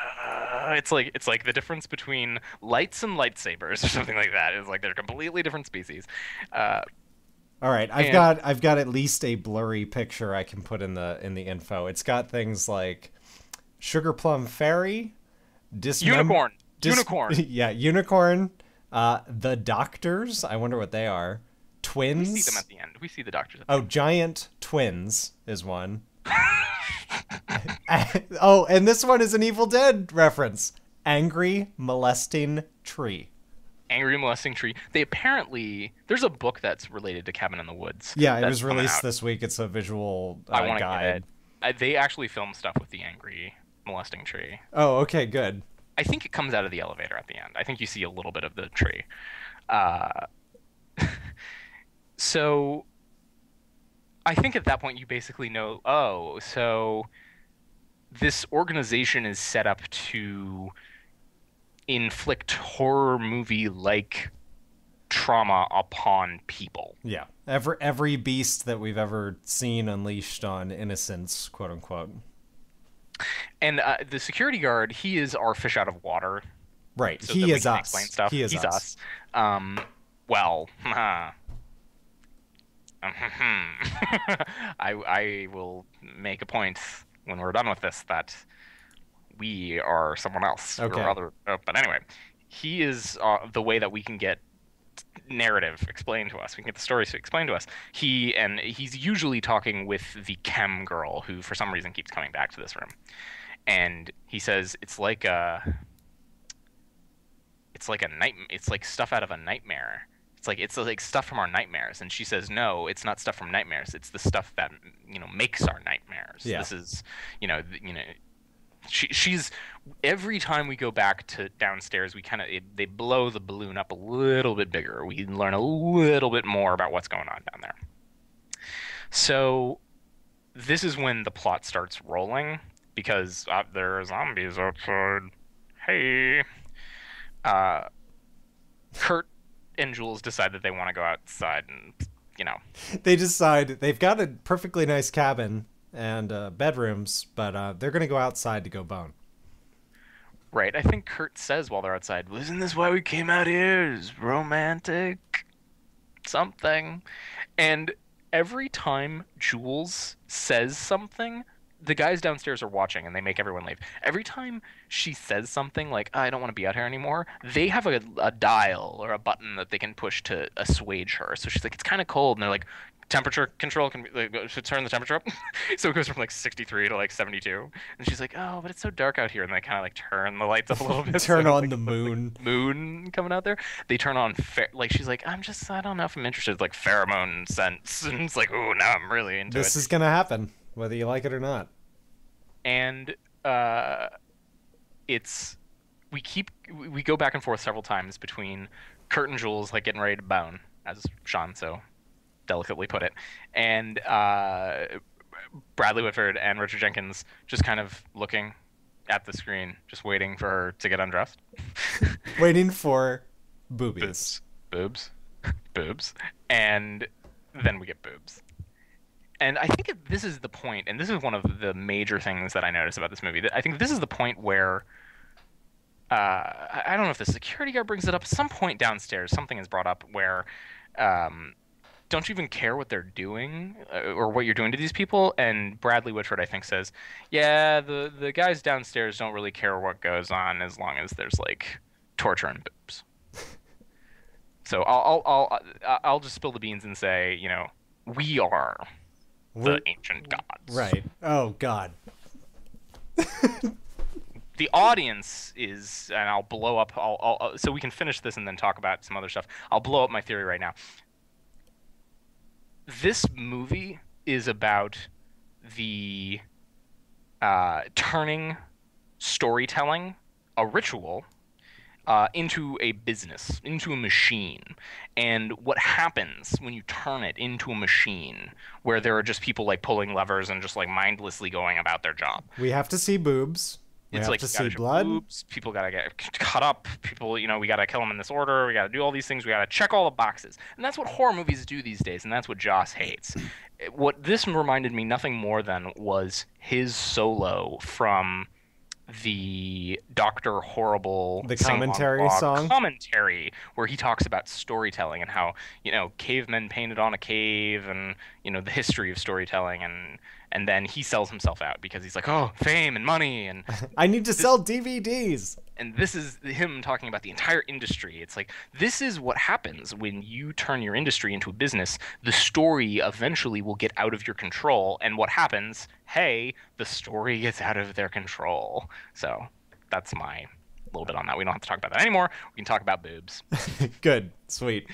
it's like the difference between lights and lightsabers or something like that. It's like they're completely different species. Uh,
All right,
and
I've got at least a blurry picture I can put in the info. It's got things like Sugar Plum Fairy,
unicorn,
dis
unicorn.
yeah, unicorn, the Doctors. I wonder what they are.
We see them
Twins.
at the end. We see the doctors at the
Oh,
end.
giant twins is one. Oh, and this one is an Evil Dead reference. Angry molesting tree.
Angry molesting tree. They apparently there's a book that's related to Cabin in the Woods
Yeah, it
that's
was
coming
released
out.
this week. It's a visual
I want to get
guide.
it. They actually film stuff with the angry molesting tree.
Oh, okay, good.
I think it comes out of the elevator at the end. I think you see a little bit of the tree. Uh, so I think at that point you basically know, oh, so this organization is set up to inflict horror movie like trauma upon people.
Yeah, every beast that we've ever seen unleashed on innocents, quote unquote.
And the security guard, he is our fish out of water,
Right,
so
he
that we
is
can explain
us.
stuff.
He is
He's
us.
us. Well, I will make a point when we're done with this that we are someone else.
Okay.
Or other, but anyway, he is the way that we can get narrative explained to us. We can get the stories explained to us. He's usually talking with the chem girl who, for some reason, keeps coming back to this room, and he says it's like a night. It's like stuff out of a nightmare. It's like stuff from our nightmares. And she says, no, it's not stuff from nightmares. It's the stuff that makes our nightmares.
Yeah.
This is she's every time we go back to downstairs, they blow the balloon up a little bit bigger. We learn a little bit more about what's going on down there. So this is when the plot starts rolling because there are zombies outside. Hey. Uh, Kurt and Jules decide that they want to go outside and,
They decide they've got a perfectly nice cabin and bedrooms, but they're gonna go outside to go bone.
right. I think Kurt says while they're outside, "Isn't this why we came out here? Is romantic something?" And every time Jules says something, the guys downstairs are watching and they make everyone leave. Every time she says something like, I don't want to be out here anymore, they have a dial or a button that they can push to assuage her. So she's like, it's kind of cold. And they're like, temperature control, can we should turn the temperature up? So it goes from like 63 to like 72. And she's like, oh, but it's so dark out here. And they kind of like turn the lights up a little bit.
Turn
so
on
like,
the moon.
moon coming out there. They turn on, like, she's like, I don't know if I'm interested, like pheromone scents. And it's like, oh, now I'm really into
This
it.
is gonna happen, whether you like it or not.
And it's we go back and forth several times between Kurt and Jules like getting ready to bone, as Sean so delicately put it, and Bradley Whitford and Richard Jenkins just kind of looking at the screen, just waiting for her to get undressed.
Waiting for boobies.
Boobs, boobs, and then we get boobs. And I think this is the point, and this is one of the major things that I notice about this movie. That I think this is the point where I don't know if the security guard brings it up. At some point downstairs, something is brought up where don't you even care what they're doing or what you're doing to these people? And Bradley Whitford, I think, says, yeah, the guys downstairs don't really care what goes on as long as there's like torture and boobs. So I'll just spill the beans and say, we are the ancient gods.
Right. Oh God.
The audience is, and I'll blow up. So we can finish this and then talk about some other stuff. I'll blow up my theory right now. This movie is about the turning storytelling, a ritual, into a business, into a machine. And what happens when you turn it into a machine where there are just people like pulling levers and just like mindlessly going about their job.
We have to see boobs. We
It's
have
like
to
you
see
gotta show
blood.
boobs, people gotta get cut up, people, we gotta kill them in this order, we gotta do all these things, we gotta check all the boxes. And that's what horror movies do these days, and that's what Joss hates. What this reminded me nothing more than was his solo from the Doctor Horrible
The
sing-along
commentary
blog
song.
commentary where he talks about storytelling and how, cavemen painted on a cave and, the history of storytelling and then he sells himself out because he's like, "Oh, fame and money and
I need to
this
sell DVDs.
and this is him talking about the entire industry. It's like this is what happens when you turn your industry into a business. The story eventually will get out of your control, and what happens? Hey, the story gets out of their control. So that's my little bit on that. We don't have to talk about that anymore. We can talk about boobs.
Good. Sweet.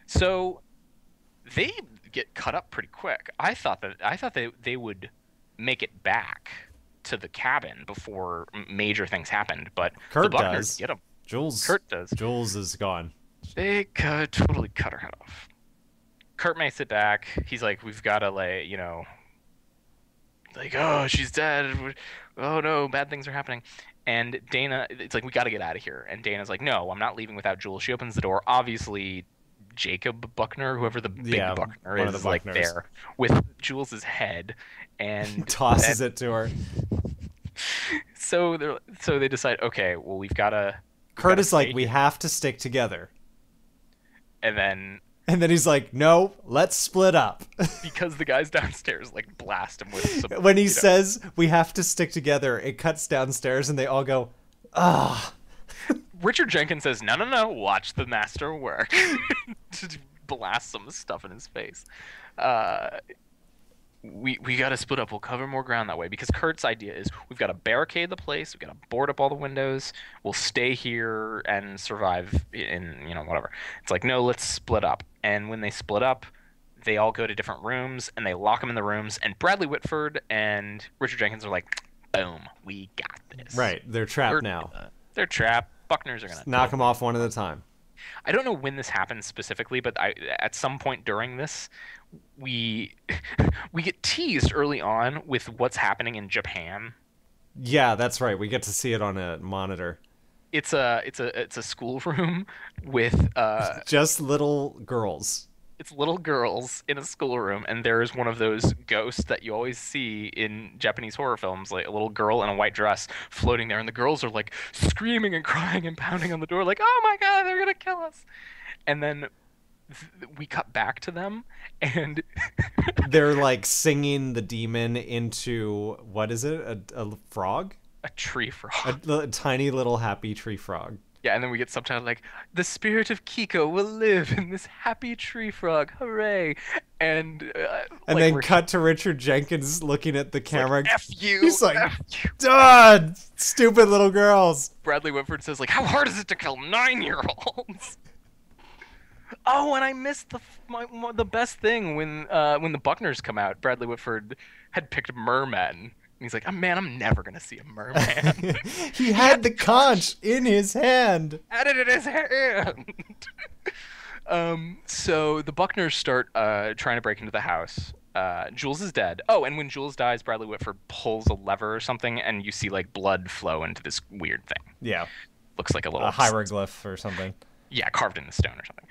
So they get cut up pretty quick. I thought they would make it back to the cabin before major things happened, but the
Kurt
Buckners
does.
get them.
Jules.
Kurt does.
Jules is gone.
They could totally cut her head off. Kurt makes it back. He's like, we've got to like, oh, she's dead. Oh no, bad things are happening. And Dana, it's like, we got to get out of here. And Dana's like, no, I'm not leaving without Jules. She opens the door. Obviously, Jacob Buckner, whoever the big
Yeah,
Buckner
one of
is,
the
like
Buckners.
there with Jules's head, and
Tosses it to her.
so they decide, okay, well,
Kurt is like,
stay
we
here.
have to stick together.
And then
And then he's like, no, let's split up.
because the guys downstairs like blast him with some,
When he says we have to stick together, it cuts downstairs and they all go, ah.
Richard Jenkins says, no, no, no, watch the master work. Just blast some stuff in his face. We got to split up. We'll cover more ground that way because Kurt's idea is we've got to barricade the place. We've got to board up all the windows. We'll stay here and survive in, whatever. It's like, no, let's split up. And when they split up, they all go to different rooms and they lock them in the rooms. And Bradley Whitford and Richard Jenkins are like, boom, we got this.
Right, they're trapped
We're-
now.
They're trapped. Buckners are going to
Knock them off one at a time.
I don't know when this happens specifically, but at some point during this, we we get teased early on with what's happening in Japan.
Yeah, that's right. We get to see it on a monitor.
It's a schoolroom with
Just little girls.
it's little girls in a schoolroom, and there is one of those ghosts that you always see in Japanese horror films, like a little girl in a white dress floating there, and the girls are like screaming and crying and pounding on the door, like, "Oh my God, they're gonna kill us!" And then we cut back to them, and
They're like singing the demon into, what is it? A frog?
a tree frog.
A tiny little happy tree frog.
Yeah, and then we get subtitled like, "The spirit of Kiko will live in this happy tree frog, hooray!" And
And
like,
then
we're
cut to Richard Jenkins looking at the camera.
like, "F you!"
He's like,
F you.
Dad, stupid little girls.
Bradley Whitford says like, "How hard is it to kill 9-year-olds?" Oh, and I missed the best thing when the Buckners come out. Bradley Whitford had picked mermen. And he's like, "Oh, man, I'm never gonna see a merman."
He had the conch in his hand.
Had it in his hand. So the Buckners start trying to break into the house. Jules is dead. Oh, and when Jules dies, Bradley Whitford pulls a lever or something, and you see like blood flow into this weird thing.
Yeah,
Looks like a little
a hieroglyph or something.
yeah, carved in the stone or something.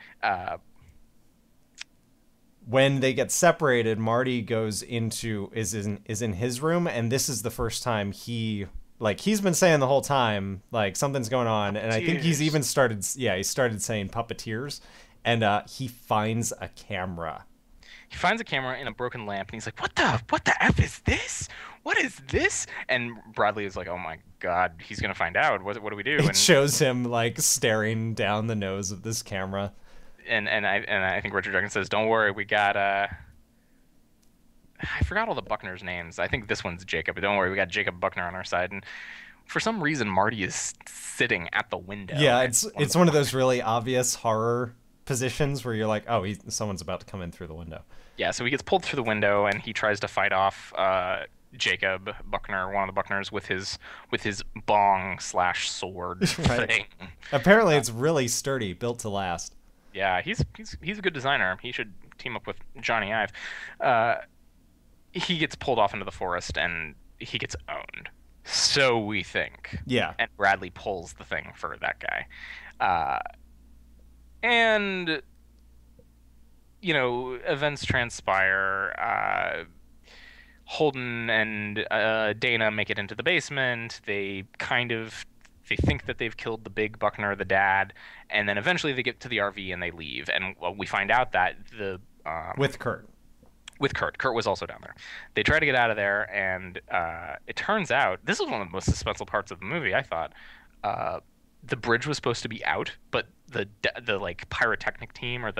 When they get separated, Marty goes is in his room, and this is the first time he's been saying the whole time like something's going on, and I think he's even started saying puppeteers, and he finds a camera.
He finds a camera in a broken lamp, and he's like, what the F is this? What is this?" And Bradley is like, "Oh my God, he's gonna find out. What do we do?"
It shows him like staring down the nose of this camera.
And I think Richard Jenkins says, "Don't worry, we got I forgot all the Buckner's names. I think this one's Jacob, but don't worry, we got Jacob Buckner on our side." And for some reason, Marty is sitting at the window.
Yeah, it's one of those really obvious horror positions where you're like, oh, someone's about to come in through the window.
Yeah, so he gets pulled through the window, and he tries to fight off Jacob Buckner, one of the Buckners, with his bong/sword
Right.
thing.
Apparently, it's really sturdy, built to last.
Yeah, he's a good designer. He should team up with Johnny Ive. He gets pulled off into the forest, and he gets owned. So we think.
Yeah.
And Bradley pulls the thing for that guy. And events transpire. Holden and Dana make it into the basement. They think that they've killed the big Buckner, the dad, and then eventually they get to the RV and they leave. And well, we find out that the
With Kurt.
with Kurt. Kurt was also down there. They try to get out of there, and it turns out this is one of the most suspenseful parts of the movie. I thought the bridge was supposed to be out, but the like pyrotechnic team or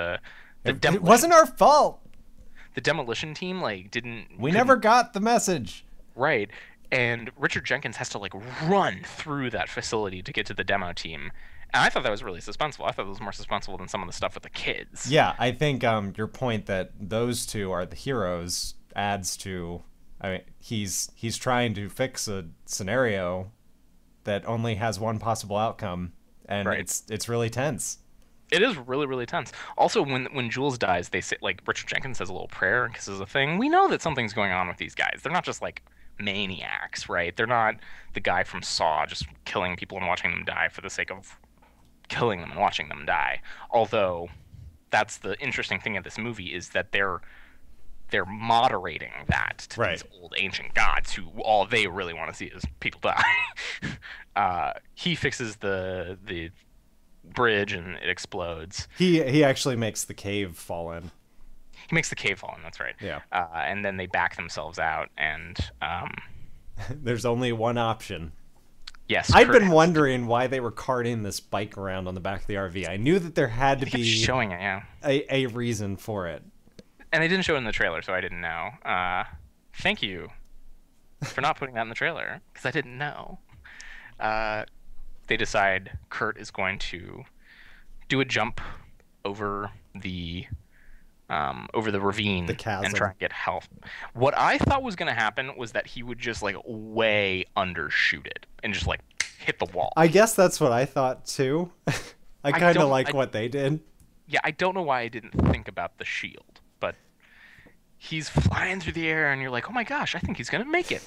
It wasn't our fault.
the demolition team like didn't
We
couldn't
never got the message.
right. And Richard Jenkins has to like run through that facility to get to the demo team. And I thought that was really suspenseful. I thought it was more suspenseful than some of the stuff with the kids.
Yeah, I think your point that those two are the heroes adds to. I mean, he's trying to fix a scenario that only has one possible outcome, and
Right.
it's really tense.
It is really, really tense. Also, when Jules dies, they say like Richard Jenkins says a little prayer and kisses a thing. We know that something's going on with these guys. They're not just like maniacs, right? They're not the guy from Saw just killing people and watching them die for the sake of killing them and watching them die. Although that's the interesting thing of this movie is that they're moderating that to
Right.
these old ancient gods who all they really want to see is people die. He fixes the bridge and it explodes.
He actually makes the cave fall in.
He makes the cave fall in. That's right.
Yeah.
And then they back themselves out. And
There's only one option.
yes,
I'd
Kurt
been
has-
wondering why they were carting this bike around on the back of the RV. I knew that there had to
They kept
be
showing it, yeah.
a reason for it.
And they didn't show it in the trailer, so I didn't know. Thank you for not putting that in the trailer because I didn't know. They decide Kurt is going to do a jump over the ravine
The chasm.
and try and get help. What I thought was going to happen was that he would just like way undershoot it and just like hit the wall.
I guess that's what I thought too. I kind of
don't-
like
I-
what they did.
Yeah, I don't know why I didn't think about the shield, but he's flying through the air and you're like, oh my gosh, I think he's going to make it.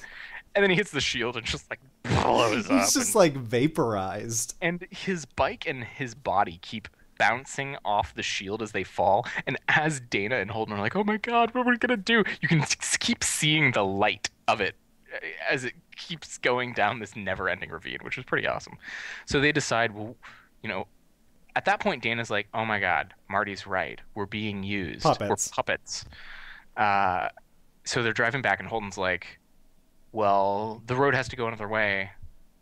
And then he hits the shield and just like blows up.
He's just like vaporized.
And his bike and his body keep bouncing off the shield as they fall. And as Dana and Holden are like, oh my God, what are we going to do? You can keep seeing the light of it as it keeps going down this never ending ravine, which is pretty awesome. So they decide, well, you know, at that point, Dana's like, oh my God, Marty's right. We're being used.
Puppets.
We're puppets. So they're driving back and Holden's like, well, the road has to go another way.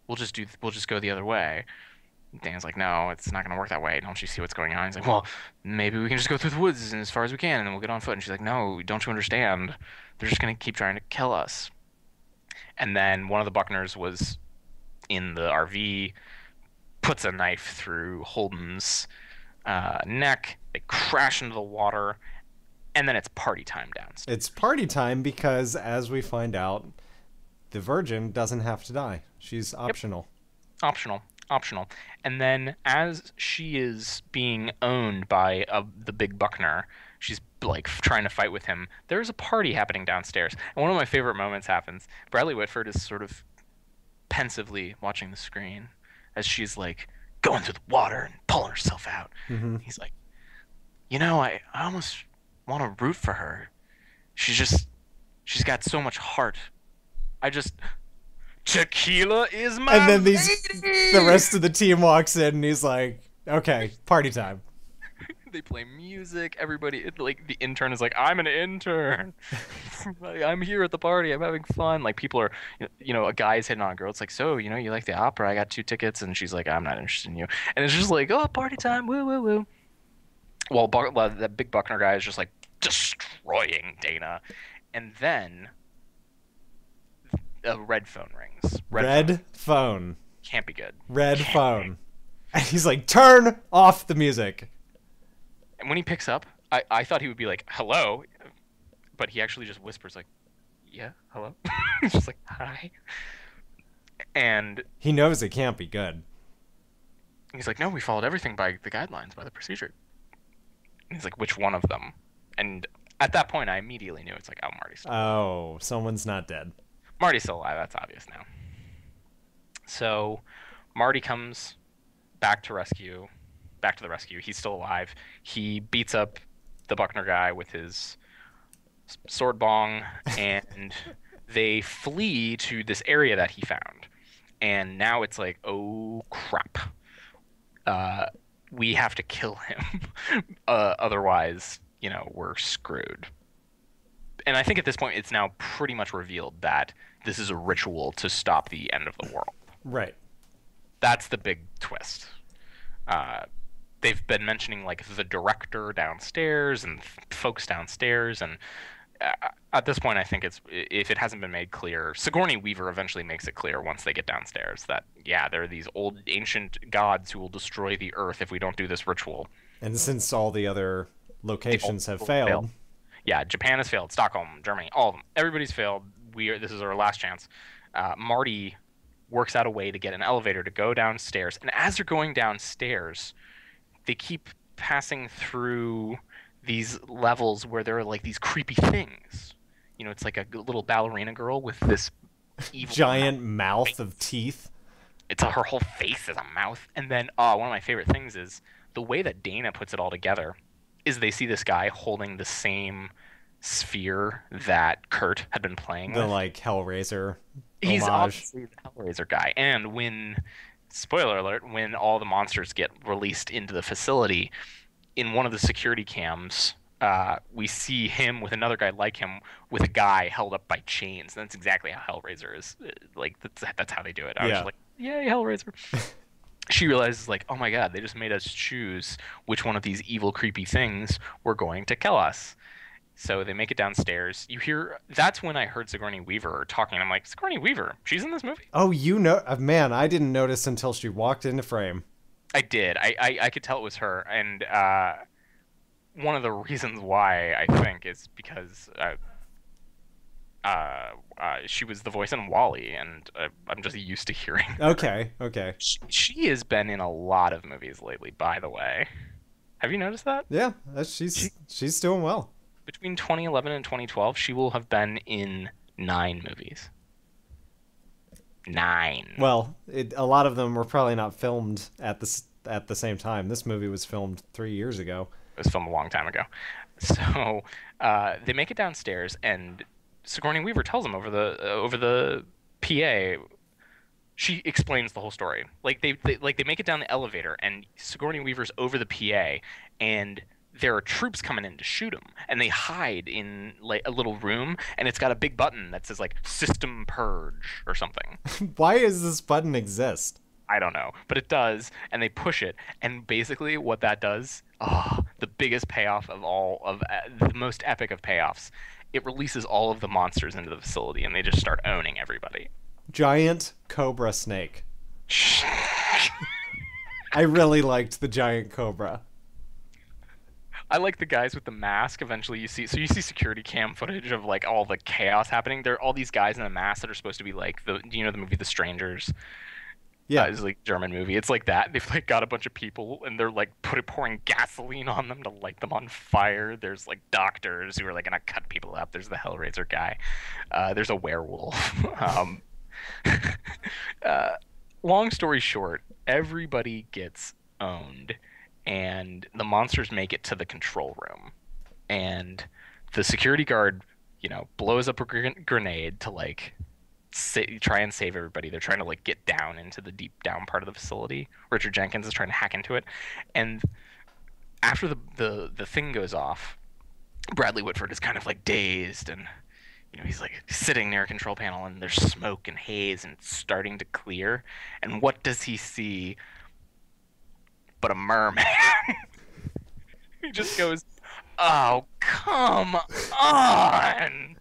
We'll just go the other way. Dana's like, no, it's not going to work that way. Don't you see what's going on? He's like, well, maybe we can just go through the woods and as far as we can, and then we'll get on foot. And she's like, no, don't you understand? They're just going to keep trying to kill us. And then one of the Buckners was in the RV, puts a knife through Holden's neck. They crash into the water, and then it's party time downstairs.
It's party time because, as we find out, the Virgin doesn't have to die. She's optional.
Optional. And then as she is being owned by the big Buckner, she's like trying to fight with him. There's a party happening downstairs. And one of my favorite moments happens. Bradley Whitford is sort of pensively watching the screen as she's like going through the water and pulling herself out.
Mm-hmm.
He's like, I almost want to root for her. She's got so much heart. Tequila is my
And then
lady!
the rest of the team walks in, and he's like, "Okay, party time."
They play music. Everybody, like the intern is like, "I'm an intern. I'm here at the party. I'm having fun." Like people are, a guy's hitting on a girl. It's like, so, you like the opera? I got 2 tickets, and she's like, "I'm not interested in you." And it's just like, oh, party time, woo woo woo. Well, that big Buckner guy is just like destroying Dana, and then a red phone rings.
Red phone.
Can't be good.
Red phone. And he's like, "Turn off the music."
And when he picks up, I thought he would be like, hello. But he actually just whispers like, yeah, hello. He's just like, hi. And
He knows it can't be good.
he's like, no, we followed everything by the guidelines, by the procedure. And he's like, which one of them? And at that point, I immediately knew it's like, oh,
Oh, someone's not dead.
Marty's still alive. That's obvious now. So Marty comes back to the rescue. He's still alive. He beats up the Buckner guy with his sword bong and they flee to this area that he found. And now it's like, oh crap. Uh, we have to kill him. Otherwise, we're screwed. And I think at this point, it's now pretty much revealed that this is a ritual to stop the end of the world.
Right.
That's the big twist. Uh, they've been mentioning like the director downstairs and folks downstairs, and at this point, I think it's if it hasn't been made clear, Sigourney Weaver eventually makes it clear once they get downstairs that yeah, there are these old ancient gods who will destroy the earth if we don't do this ritual.
And since all the other locations have
Failed.
failed.
Yeah, Japan has failed. Stockholm, Germany, all of them. Everybody's failed. This is our last chance. Marty works out a way to get an elevator to go downstairs, and as they're going downstairs, they keep passing through these levels where there are like these creepy things. It's like a little ballerina girl with this evil
giant mouth of teeth.
Her whole face is a mouth. And then one of my favorite things is the way that Dana puts it all together is they see this guy holding the same sphere that Kurt had been playing
The
with.
like Hellraiser
He's
homage.
obviously the Hellraiser guy. And spoiler alert, when all the monsters get released into the facility, in one of the security cams, we see him with another guy like him with a guy held up by chains. And that's exactly how Hellraiser is. Like, that's how they do it. I was
Yeah.
just like, yay, Hellraiser. She realizes, like, oh my god, they just made us choose which one of these evil, creepy things were going to kill us. So they make it downstairs. That's when I heard Sigourney Weaver talking. I'm like, Sigourney Weaver, she's in this movie?
Oh, man, I didn't notice until she walked into frame.
I did. I could tell it was her. And one of the reasons why I think is because she was the voice in Wall-E, and I'm just used to hearing her.
Okay.
She has been in a lot of movies lately, by the way. Have you noticed that?
Yeah, she's doing well.
Between 2011 and 2012, she will have been in 9 movies. 9.
Well, a lot of them were probably not filmed at the same time. This movie was filmed 3 years ago.
It was filmed a long time ago. So they make it downstairs, and Sigourney Weaver tells them over the PA. She explains the whole story. Like they make it down the elevator, and Sigourney Weaver's over the PA, and there are troops coming in to shoot him, and they hide in like a little room, and it's got a big button that says like "System Purge" or something.
Why does this button exist?
I don't know, but it does, and they push it, and basically what that does, the biggest payoff of all of the most epic of payoffs, it releases all of the monsters into the facility, and they just start owning everybody.
Giant cobra snake. I really liked the giant cobra.
I like the guys with the mask. Eventually, you see security cam footage of like all the chaos happening. There are all these guys in the mask that are supposed to be like the movie The Strangers.
Yeah,
It's like a German movie. It's like that. They've like got a bunch of people and they're like pouring gasoline on them to light them on fire. There's like doctors who are like gonna cut people up. There's the Hellraiser guy. There's a werewolf. Long story short, everybody gets owned, and the monsters make it to the control room, and the security guard, blows up a grenade to like try and save everybody. They're trying to like get down into the deep down part of the facility. Richard Jenkins is trying to hack into it, and after the thing goes off, Bradley Whitford is kind of like dazed, and he's like sitting near a control panel, and there's smoke and haze, and it's starting to clear. And what does he see but a merman? He just goes, "Oh, come on!"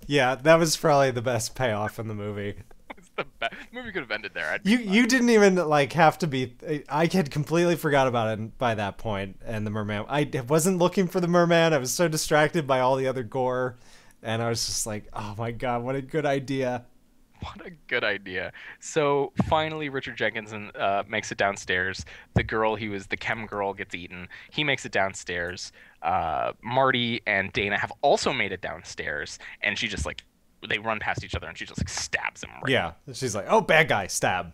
Yeah, that was probably the best payoff in the movie.
It's the best. The movie could have ended there.
You didn't even like have to be. I had completely forgot about it by that point. And the merman, I wasn't looking for the merman. I was so distracted by all the other gore, and I was just like, "Oh my god, what a good idea!"
What a good idea. So finally, Richard Jenkins makes it downstairs. The girl, he was the chem girl, gets eaten. He makes it downstairs. Marty and Dana have also made it downstairs, and she just like, they run past each other, and she just like stabs him. Right.
Yeah, she's like, "Oh, bad guy, stab."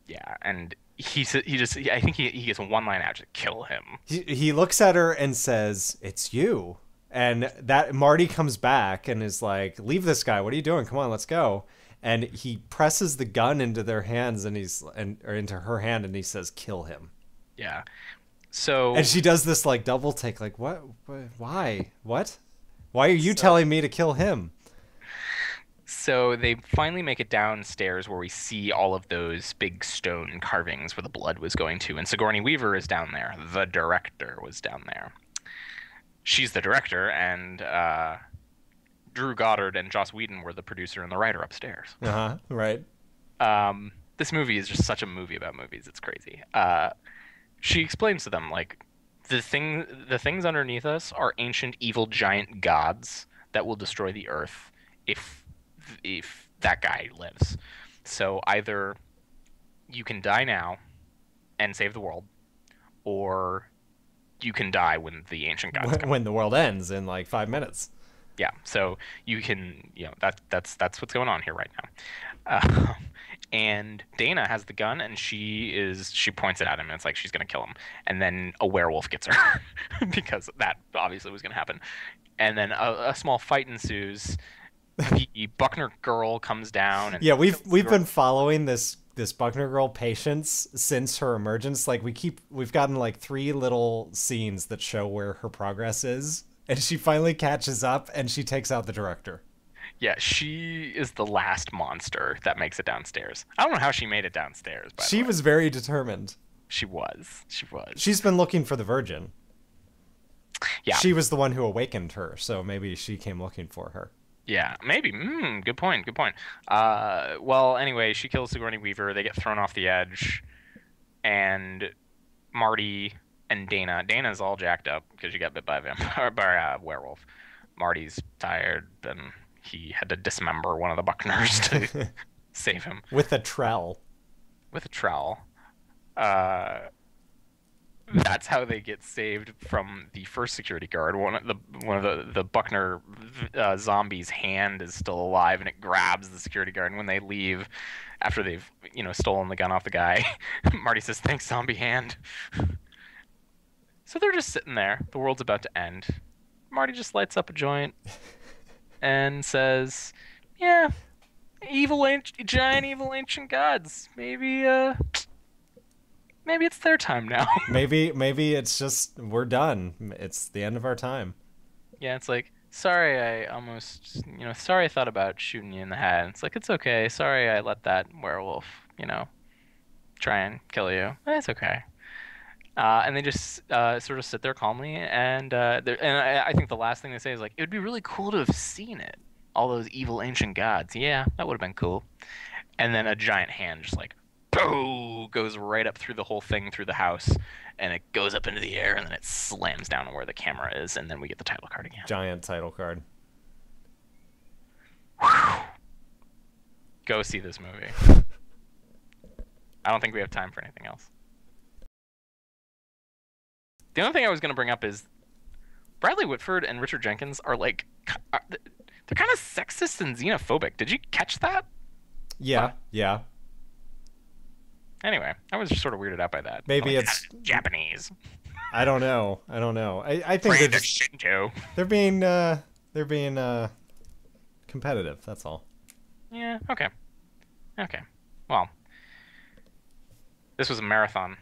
Yeah, and I think he gets one line out to kill him.
He looks at her and says, "It's you." And that Marty comes back and is like, "Leave this guy. What are you doing? Come on, let's go." And he presses the gun into their hands or into her hand and he says, "Kill him."
Yeah.
And
So
she does this like double take, like, "What? Why? What? Why are you
so
telling me to kill him?"
so they finally make it downstairs where we see all of those big stone carvings where the blood was going to, and Sigourney Weaver is down there. The director was down there. She's the director, and Drew Goddard and Joss Whedon were the producer and the writer upstairs.
Uh-huh. Right.
This movie is just such a movie about movies. It's crazy. She explains to them like the things underneath us are ancient evil giant gods that will destroy the earth if that guy lives. So either you can die now and save the world, or you can die when the ancient gods come.
When the world ends in like 5 minutes.
Yeah, so you can, that's what's going on here right now. Uh, and Dana has the gun, and she points it at him, and it's like she's gonna kill him. And then a werewolf gets her because that obviously was gonna happen. And then a small fight ensues. The Buckner girl comes down and
Yeah, we've been following this Buckner girl patience since her emergence. Like we've gotten like 3 little scenes that show where her progress is, and she finally catches up and she takes out the director.
yeah, she is the last monster that makes it downstairs. I don't know how she made it downstairs, by the
She
way.
was very determined.
She was. She was.
She's been looking for the Virgin.
Yeah.
She was the one who awakened her, so maybe she came looking for her.
Yeah, maybe. Good point. Good point. Well, anyway, she kills Sigourney Weaver. They get thrown off the edge, and Marty and Dana's all jacked up because she got bit by a vampire, by a werewolf. Marty's tired, and he had to dismember one of the Buckners to save him
With a trowel.
with a trowel. Uh, that's how they get saved from the first security guard. One of the Buckner zombies' hand is still alive, and it grabs the security guard. And when they leave, after they've stolen the gun off the guy, Marty says, "Thanks, zombie hand." So they're just sitting there. The world's about to end. Marty just lights up a joint and says, "Yeah, giant evil ancient gods. Maybe it's their time now."
Maybe it's just we're done. It's the end of our time.
Yeah, it's like, sorry, sorry I thought about shooting you in the head. It's like, it's okay. Sorry I let that werewolf, try and kill you. It's okay. And they just sort of sit there calmly, and I think the last thing they say is like, it would be really cool to have seen it. All those evil ancient gods. Yeah, that would have been cool. And then a giant hand just like, boo, goes right up through the whole thing through the house, and it goes up into the air, and then it slams down on where the camera is, and then we get the title card again.
Giant title card.
Whew. Go see this movie. I don't think we have time for anything else. The only thing I was going to bring up is Bradley Whitford and Richard Jenkins are like, they're kind of sexist and xenophobic. Did you catch that?
Yeah, yeah.
Anyway, I was just sort of weirded out by that.
Maybe
like,
it's
Japanese.
I don't know. I think
Brand of Shinto.
they're being competitive. That's all.
Yeah. Okay. Well, this was a marathon.